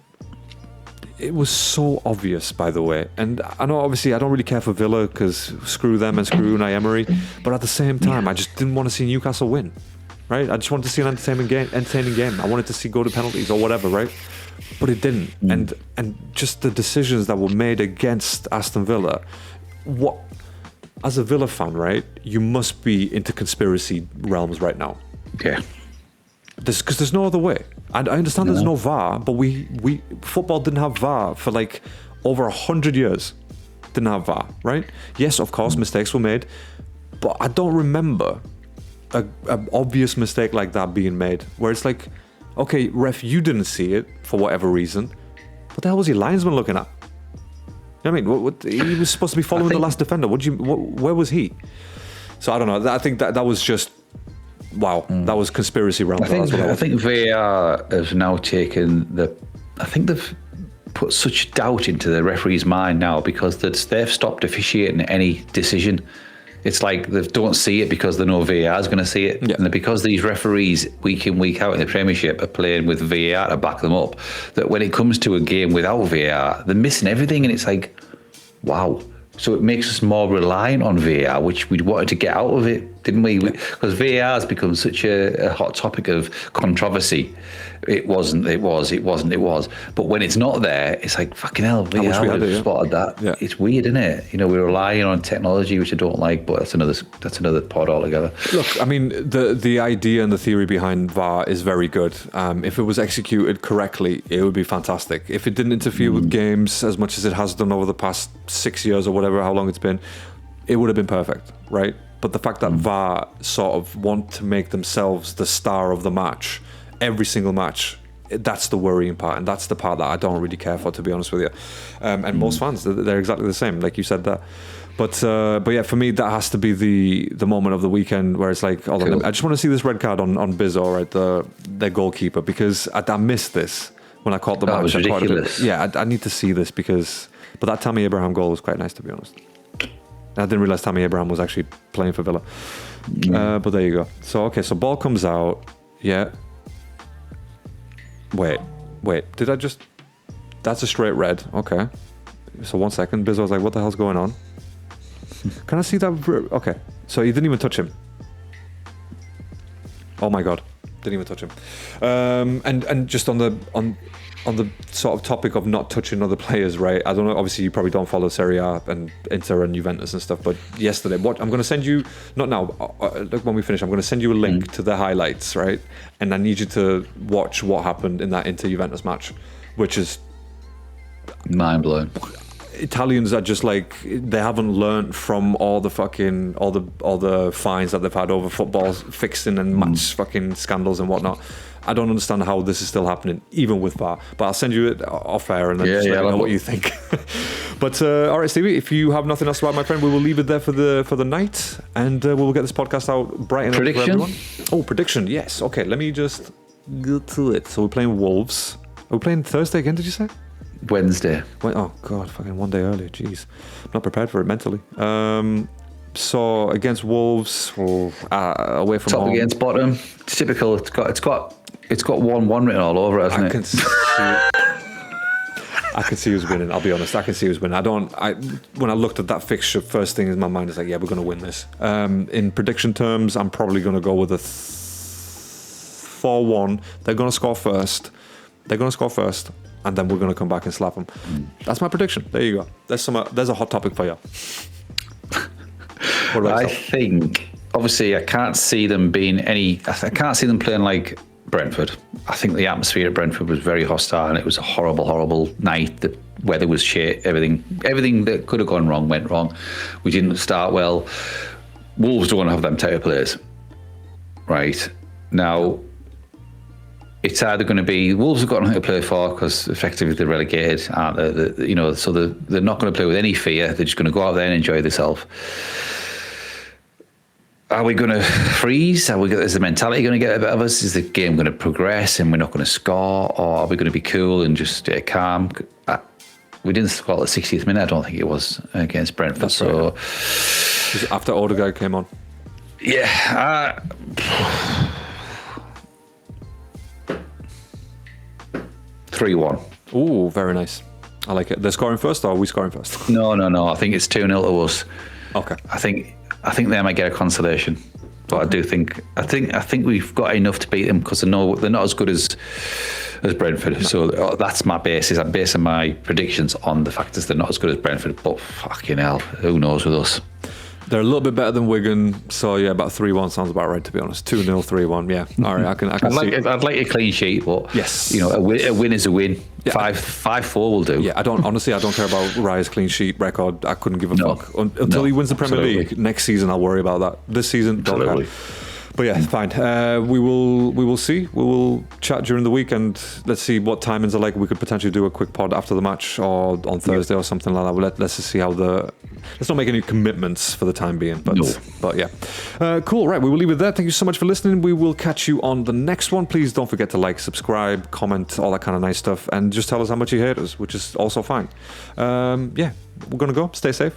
it was so obvious, by the way. And I know, obviously, I don't really care for Villa because screw them and screw Unai Emery. But at the same time, I just didn't want to see Newcastle win, right? I just wanted to see an entertaining game. I wanted to see go to penalties or whatever, right? But it didn't. And just the decisions that were made against Aston Villa. What, as a Villa fan, right? You must be into conspiracy realms right now. Yeah. Because there's no other way. And I understand there's no VAR, but we football didn't have VAR for like over 100 years. Didn't have VAR, right? Yes, of course, mistakes were made, but I don't remember an obvious mistake like that being made, where it's like, okay, ref, you didn't see it for whatever reason. What the hell was your linesman looking at? You know what I mean? He was supposed to be following the last defender. Where was he? So I don't know. I think that was just. Wow, that was conspiracy realm. I think VAR has now taken I think they've put such doubt into the referee's mind now, because they've stopped officiating any decision. It's like they don't see it because they know VAR is going to see it. Yeah. And because these referees, week in, week out in the Premiership, are playing with VAR to back them up, that when it comes to a game without VAR, they're missing everything. And it's like, wow. So it makes us more reliant on VAR, which we wanted to get out of it, didn't we? Because VAR has become such a hot topic of controversy. It wasn't. But when it's not there, it's like, fucking hell, VAR would have spotted that. Yeah. It's weird, isn't it? You know, we're relying on technology, which I don't like, but that's another pod altogether. Look, I mean, the idea and the theory behind VAR is very good. If it was executed correctly, it would be fantastic. If it didn't interfere with games as much as it has done over the past 6 years or whatever, how long it's been, it would have been perfect, right? But the fact that VAR sort of want to make themselves the star of the match, every single match, that's the worrying part, and that's the part that I don't really care for, to be honest with you. And most fans, they're exactly the same, like you said that. But yeah, for me, that has to be the moment of the weekend where it's like, hold on, I just want to see this red card on Bizzo, right, their goalkeeper, because I missed this when I caught the match. That was ridiculous. I need to see this because. But that Tammy Abraham goal was quite nice, to be honest. I didn't realise Tammy Abraham was actually playing for Villa. But there you go. So, okay, so ball comes out. Yeah. Wait. Did I just... That's a straight red. Okay. So 1 second. Bizzo was like, what the hell's going on? Can I see that? Okay. So he didn't even touch him. Oh my God. Didn't even touch him. And just on the sort of topic of not touching other players, right? I don't know. Obviously, you probably don't follow Serie A and Inter and Juventus and stuff. But yesterday, I'm going to send you, not now, look, when we finish, I'm going to send you a link to the highlights, right? And I need you to watch what happened in that Inter Juventus match, which is mind blowing. Italians are just like, they haven't learned from all the fines that they've had over football fixing and match fucking scandals and whatnot. I don't understand how this is still happening, even with VAR. But I'll send you it off air and then just let me know what you think. But all right, Stevie, if you have nothing else to add, my friend, we will leave it there for the night, and we will get this podcast out bright and early for everyone. Oh, prediction, yes. Okay, let me just go to it. So we're playing Wolves. Are we playing Thursday again? Did you say? Wednesday. Oh God, fucking 1 day early. Jeez, I'm not prepared for it mentally. So against Wolves, away from top home. Against bottom. It's typical. It's got 1-1 written all over it, hasn't it? I can see who's winning. I'll be honest. I can see who's winning. When I looked at that fixture, first thing in my mind is like, yeah, we're going to win this. In prediction terms, I'm probably going to go with a 4-1. They're going to score first. and then we're going to come back and slap them. That's my prediction. There you go. There's a hot topic for you. What about I yourself? think, obviously, I can't see them playing like Brentford. I think the atmosphere at Brentford was very hostile, and it was a horrible, horrible night. The weather was shit. Everything that could have gone wrong went wrong. We didn't start well. Wolves don't want to have them type of players, right? Now, it's either going to be Wolves have got nothing to play for because effectively they're relegated, aren't they? So they're not going to play with any fear. They're just going to go out there and enjoy themselves. Are we going to freeze? Is the mentality going to get a bit of us? Is the game going to progress and we're not going to score? Or are we going to be cool and just stay calm? We didn't score at the 60th minute, I don't think it was, against Brentford. That's so right. Was it after Odegaard came on? Yeah. 3-1. Ooh, very nice. I like it. They're scoring first, or are we scoring first? No. I think it's 2-0 to us. Okay. I think they might get a consolation, but I think we've got enough to beat them because they're not as good as Brentford. No. So that's my basis. I'm basing my predictions on the fact that they're not as good as Brentford. But fucking hell, who knows with us? They're a little bit better than Wigan, so yeah, about 3-1 sounds about right, to be honest. 2-0, 3-1, yeah. All right, I can see. I'd like a clean sheet, but yes, a win is a win. Yeah. 5-4 will do. Yeah, I don't care about Raya's clean sheet record. I couldn't give a fuck until he wins the Premier League next season. I'll worry about that. This season, don't care. But yeah, fine. We will see. We will chat during the week, and let's see what timings are like. We could potentially do a quick pod after the match or on Thursday or something like that. Let's just see how let's not make any commitments for the time being. But yeah, cool. Right, we will leave it there. Thank you so much for listening. We will catch you on the next one. Please don't forget to like, subscribe, comment, all that kind of nice stuff, and just tell us how much you hate us, which is also fine. Yeah, we're gonna go. Stay safe.